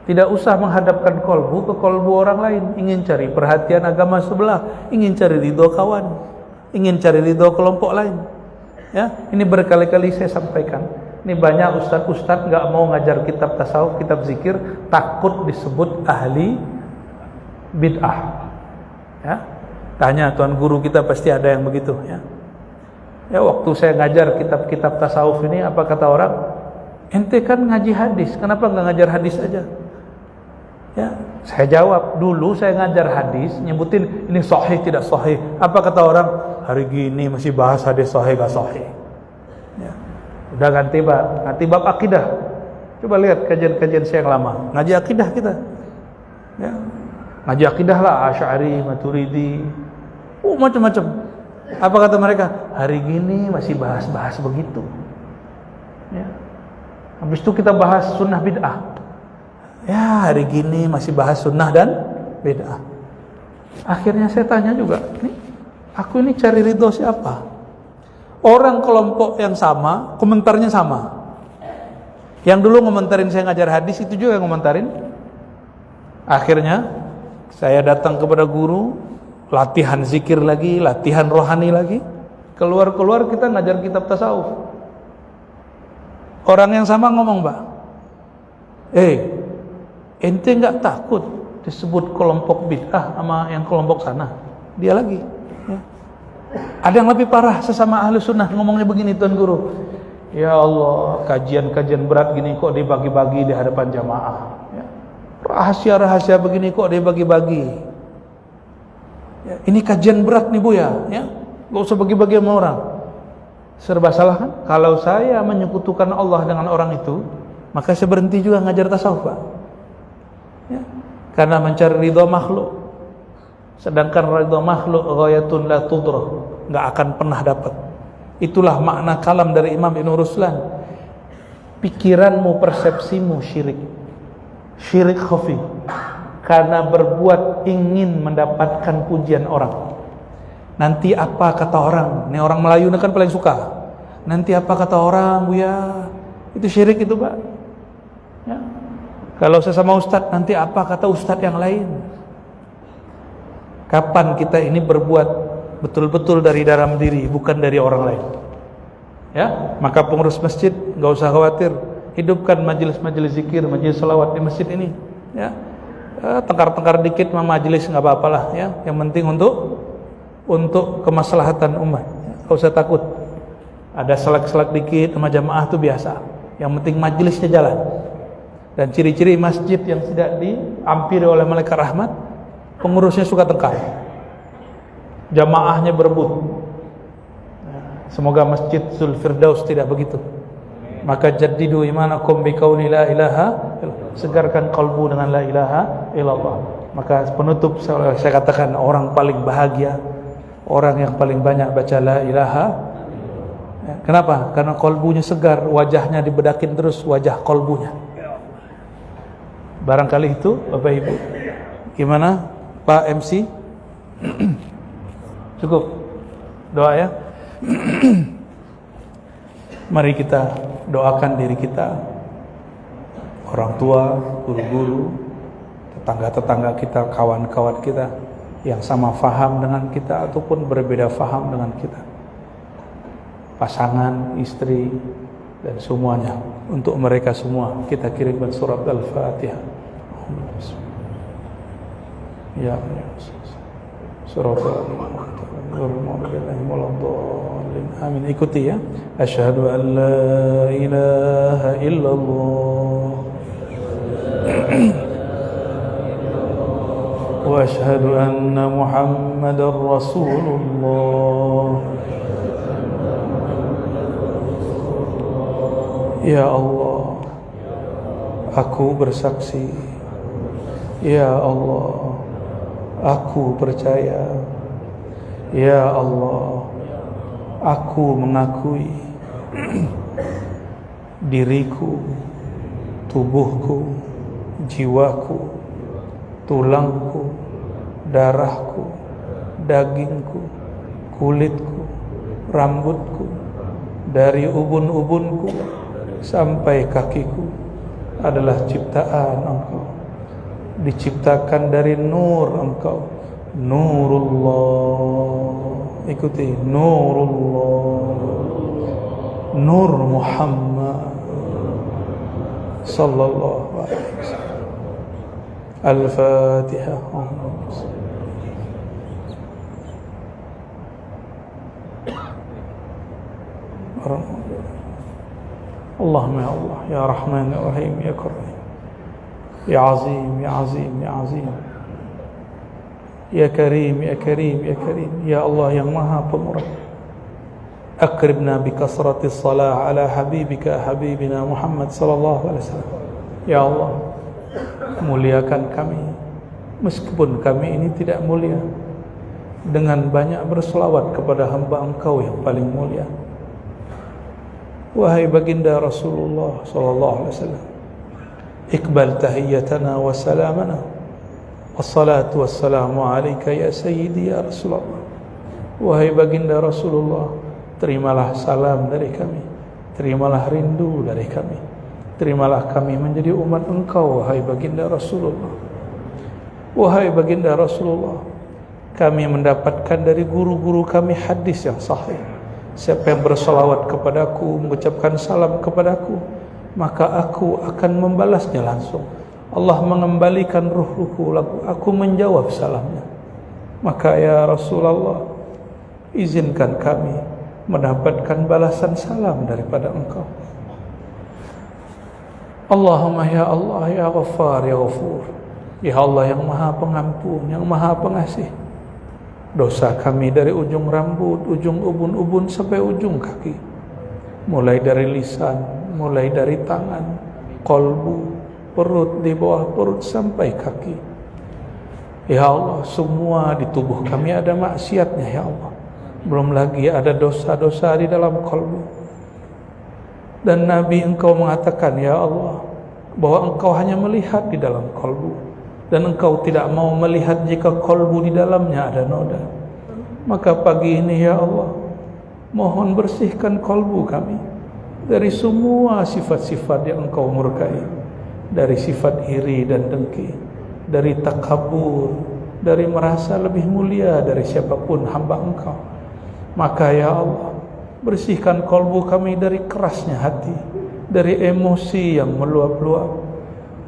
Tidak usah menghadapkan kolbu ke kolbu orang lain. Ingin cari perhatian agama sebelah, ingin cari ridho kawan, ingin cari ridho kelompok lain. Ya, ini berkali-kali saya sampaikan. Ini banyak ustadz-ustadz nggak mau ngajar kitab tasawuf, kitab zikir, takut disebut ahli bid'ah. Ya, tanya tuan guru kita pasti ada yang begitu. Ya, ya waktu saya ngajar kitab-kitab tasawuf ini, apa kata orang? Ente kan ngaji hadis, kenapa nggak ngajar hadis aja? Ya, saya jawab, dulu saya ngajar hadis, nyebutin ini sahih tidak sahih. Apa kata orang? Hari gini masih bahas hadis sahih gak sahih. Ya. Udah ganti bab akidah. Coba lihat kajian-kajian saya yang lama, ngaji akidah kita. Ya. Ngaji akidah lah, Asy'ari, Maturidi, macam-macam. Apa kata mereka? Hari gini masih bahas-bahas begitu. Ya. Habis itu kita bahas sunnah bid'ah. Ya, hari gini masih bahas sunnah dan bid'ah. Akhirnya saya tanya juga, aku ini cari ridho siapa? Orang kelompok yang sama, komentarnya sama. Yang dulu ngomentarin saya ngajar hadis, itu juga yang ngomentarin. Akhirnya saya datang kepada guru, latihan zikir lagi, latihan rohani lagi. Keluar-keluar kita ngajar kitab tasawuf. Orang yang sama ngomong, Pak, ente nggak takut disebut kelompok bid'ah sama yang kelompok sana? Dia lagi. Ya. Ada yang lebih parah, sesama ahlu sunnah ngomongnya begini, tuan guru. Ya Allah, kajian-kajian berat gini kok dibagi-bagi di hadapan jamaah. Ya. Rahasia-rahasia begini kok dibagi-bagi. Ya. Ini kajian berat nih Bu ya. Gak usah bagi-bagi sama orang. Serba salah kan? Kalau saya menyekutukan Allah dengan orang itu, maka saya berhenti juga ngajar tasawuf, Pak. Ya. Karena mencari ridha makhluk, sedangkan ridha makhluk ghayatun la tudrah, nggak akan pernah dapat. Itulah makna kalam dari Imam Ibn Ruslan. Pikiranmu, persepsimu syirik, syirik khafi, karena berbuat ingin mendapatkan pujian orang. Nanti apa kata orang? Ini orang Melayu kan paling suka. Nanti apa kata orang, Buya? Itu syirik itu, Pak. Ya. Kalau sesama ustadz, nanti apa kata ustadz yang lain? Kapan kita ini berbuat betul-betul dari dalam diri, bukan dari orang lain? Ya, maka pengurus masjid nggak usah khawatir, hidupkan majelis-majelis zikir, majelis salawat di masjid ini. Ya, tengkar-tengkar dikit mah majelis nggak apa-apalah. Ya, yang penting untuk kemaslahatan umat. Nggak usah takut. Ada selak-selak dikit sama jamaah itu biasa. Yang penting majelisnya jalan. Dan ciri-ciri masjid yang tidak diampiri oleh malaikat rahmat, pengurusnya suka tengkar, jamaahnya berebut. Semoga masjid Zulfirdaus tidak begitu. Maka jaddidu imanakum biqauli la ilaha, segarkan kalbu dengan la ilaha illallah. Maka penutup saya katakan, orang paling bahagia, orang yang paling banyak baca la ilaha. Kenapa? Karena kalbunya segar, wajahnya dibedakin terus, wajah kalbunya. Barangkali itu Bapak Ibu. Gimana Pak MC? Cukup doa ya. Mari kita doakan diri kita, orang tua, guru-guru, tetangga-tetangga kita, kawan-kawan kita yang sama faham dengan kita ataupun berbeda faham dengan kita, pasangan, istri, dan semuanya. Untuk mereka semua kita kirimkan surat Al-Fatihah. Ya surat Amin. Ikuti ya. Asyhadu an la ilaha illallah wa asyhadu anna Muhammadar Rasulullah. Ya Allah, aku bersaksi. Ya Allah, aku percaya. Ya Allah, aku mengakui diriku, tubuhku, jiwaku, tulangku, darahku, dagingku, kulitku, rambutku, dari ubun-ubunku sampai kakiku adalah ciptaan Engkau, diciptakan dari nur Engkau, Nurullah. Ikuti, Nurullah, Nur Muhammad sallallahu alaihi wasallam. Al-Fatihah. Allahumma ya Allah, ya Rahman ya Rahim ya Karim, ya Azim ya Azim ya Azim, ya Karim ya Karim ya Karim, ya Allah yang Maha Pemurah. Akribna bi kasratis salah ala habibika habibina Muhammad sallallahu alaihi wasallam. Ya Allah, muliakan kami meskipun kami ini tidak mulia, dengan banyak berselawat kepada hamba Engkau yang paling mulia. Wahai baginda Rasulullah sallallahu alaihi wasallam, iqbal tahiyyatana wa salamana wassalatu wassalamu alayka ya sayyidi ya Rasulullah. Wahai baginda Rasulullah, terimalah salam dari kami, terimalah rindu dari kami, terimalah kami menjadi umat Engkau wahai baginda Rasulullah. Wahai baginda Rasulullah, kami mendapatkan dari guru-guru kami hadis yang sahih. Siapa yang bersalawat kepadaku, mengucapkan salam kepadaku, maka aku akan membalasnya langsung. Allah mengembalikan ruhku, lalu aku menjawab salamnya. Maka ya Rasulullah, izinkan kami mendapatkan balasan salam daripada Engkau. Allahumma ya Allah ya Ghaffar ya Ghafur, ya Allah yang Maha Pengampun, yang Maha Pengasih. Dosa kami dari ujung rambut, ujung ubun-ubun sampai ujung kaki, mulai dari lisan, mulai dari tangan, kolbu, perut, di bawah perut sampai kaki. Ya Allah, semua di tubuh kami ada maksiatnya ya Allah. Belum lagi ada dosa-dosa di dalam kolbu. Dan Nabi Engkau mengatakan ya Allah, bahwa Engkau hanya melihat di dalam kolbu, dan Engkau tidak mau melihat jika kolbu di dalamnya ada noda. Maka pagi ini ya Allah, mohon bersihkan kolbu kami dari semua sifat-sifat yang Engkau murkai, dari sifat iri dan dengki, dari takabur, dari merasa lebih mulia dari siapapun hamba Engkau. Maka ya Allah, bersihkan kolbu kami dari kerasnya hati, dari emosi yang meluap-luap.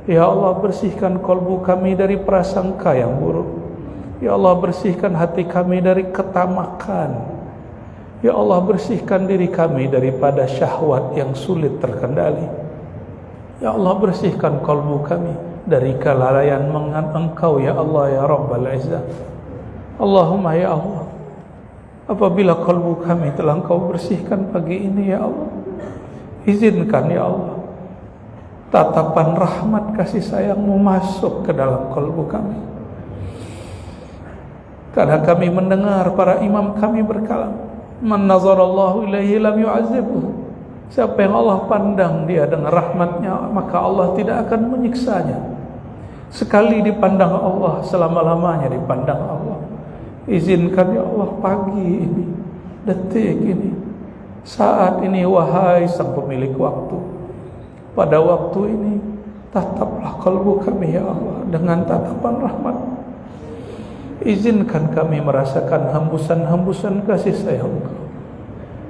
Ya Allah, bersihkan kolbu kami dari prasangka yang buruk. Ya Allah, bersihkan hati kami dari ketamakan. Ya Allah, bersihkan diri kami daripada syahwat yang sulit terkendali. Ya Allah, bersihkan kolbu kami dari kelalaian mengingat Engkau ya Allah ya Rabbal Izzah. Allahumma ya Allah, apabila kolbu kami telah Engkau bersihkan pagi ini ya Allah, izinkan ya Allah, tatapan rahmat kasih sayang-Mu masuk ke dalam kalbu kami. Karena kami mendengar para imam kami berkalam, man nazarallahu ilaihi lam yu'azibhu. Siapa yang Allah pandang dia dengan rahmatnya, maka Allah tidak akan menyiksanya. Sekali dipandang Allah, selama-lamanya dipandang Allah. Izinkan ya Allah pagi ini, detik ini, saat ini, wahai Sang Pemilik waktu, pada waktu ini tataplah kalbu kami ya Allah dengan tatapan rahmat. Izinkan kami merasakan hembusan-hembusan kasih sayang Engkau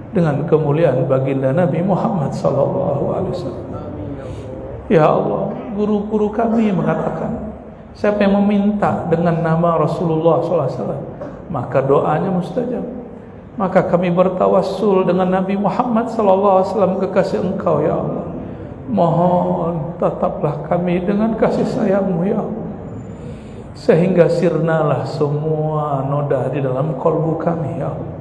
dengan kemuliaan baginda Nabi Muhammad sallallahu alaihi wasallam. Ya Allah, guru-guru kami mengatakan, siapa yang meminta dengan nama Rasulullah sallallahu alaihi wasallam, maka doanya mustajab. Maka kami bertawassul dengan Nabi Muhammad sallallahu alaihi wasallam, kekasih Engkau ya Allah. Mohon tataplah kami dengan kasih sayang-Mu ya Allah, sehingga sirnalah semua noda di dalam kalbu kami ya Allah,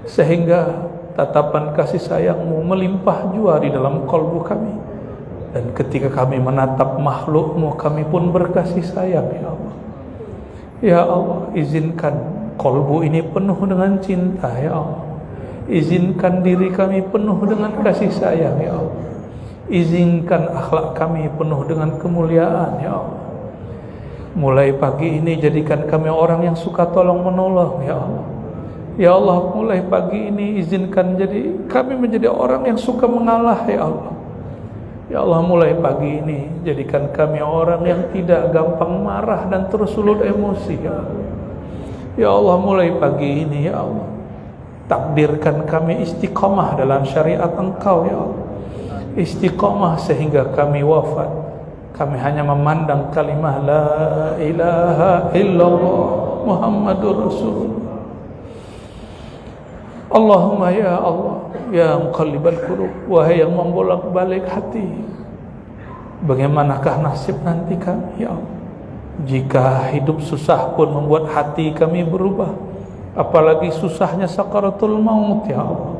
sehingga tatapan kasih sayang-Mu melimpah jua di dalam kalbu kami. Dan ketika kami menatap makhluk-Mu, kami pun berkasih sayang ya Allah. Ya Allah, izinkan kalbu ini penuh dengan cinta ya Allah. Izinkan diri kami penuh dengan kasih sayang ya Allah. Izinkan akhlak kami penuh dengan kemuliaan ya Allah. Mulai pagi ini jadikan kami orang yang suka tolong menolong ya Allah. Ya Allah, mulai pagi ini izinkan kami menjadi orang yang suka mengalah ya Allah. Ya Allah, mulai pagi ini jadikan kami orang yang tidak gampang marah dan tersulut emosi ya Allah. Ya Allah, mulai pagi ini ya Allah, takdirkan kami istiqamah dalam syariat Engkau ya Allah. Istiqamah sehingga kami wafat kami hanya memandang kalimah la ilaha illallah Muhammadur Rasulullah. Allahumma ya Allah, ya muqallibal qulub, wahai yang membolak-balik hati, bagaimanakah nasib nanti kami ya Allah? Jika hidup susah pun membuat hati kami berubah, apalagi susahnya sakaratul maut ya Allah.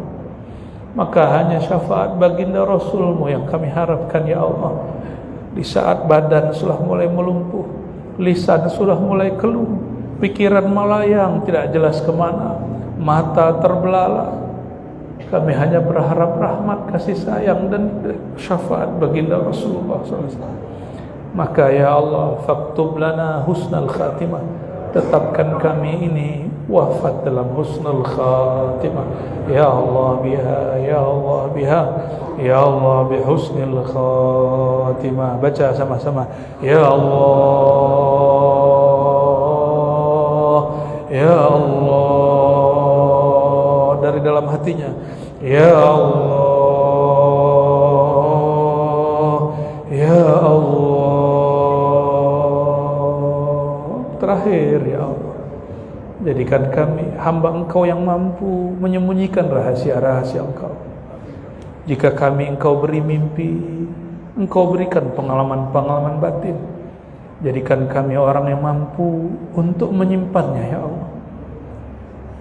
Maka hanya syafaat baginda Rasulmu yang kami harapkan ya Allah. Di saat badan sudah mulai melumpuh, lisan sudah mulai keluh, pikiran melayang tidak jelas kemana, mata terbelalak, kami hanya berharap rahmat, kasih sayang dan syafaat baginda Rasulullah SAW. Maka ya Allah, faktub lana husnal khatimah, tetapkan kami ini wafat dalam husnul khatimah. Ya Allah biha, ya Allah biha, ya Allah bi husnil khatimah. Baca sama-sama. Ya Allah, ya Allah, dari dalam hatinya. Ya Allah, ya Allah. Terakhir ya Allah, jadikan kami hamba Engkau yang mampu menyembunyikan rahasia-rahasia Engkau. Jika kami Engkau beri mimpi, Engkau berikan pengalaman-pengalaman batin. Jadikan kami orang yang mampu untuk menyimpannya ya Allah.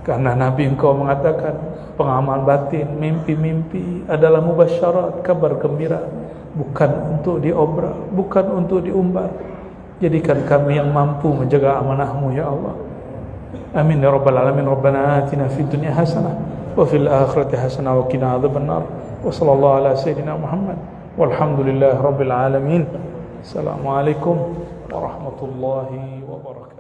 Karena Nabi Engkau mengatakan pengalaman batin, mimpi-mimpi adalah mubasyarat, kabar gembira, bukan untuk diobral, bukan untuk diumbar. Jadikan kami yang mampu menjaga amanah-Mu ya Allah. Amin ya rabbal alamin. Rabbana atina fid dunya hasanah wa fil akhirati hasanah wa qina adzabannar. Wa sallallahu ala sayyidina Muhammad walhamdulillahi rabbil alamin. Assalamualaikum warahmatullahi wabarakatuh.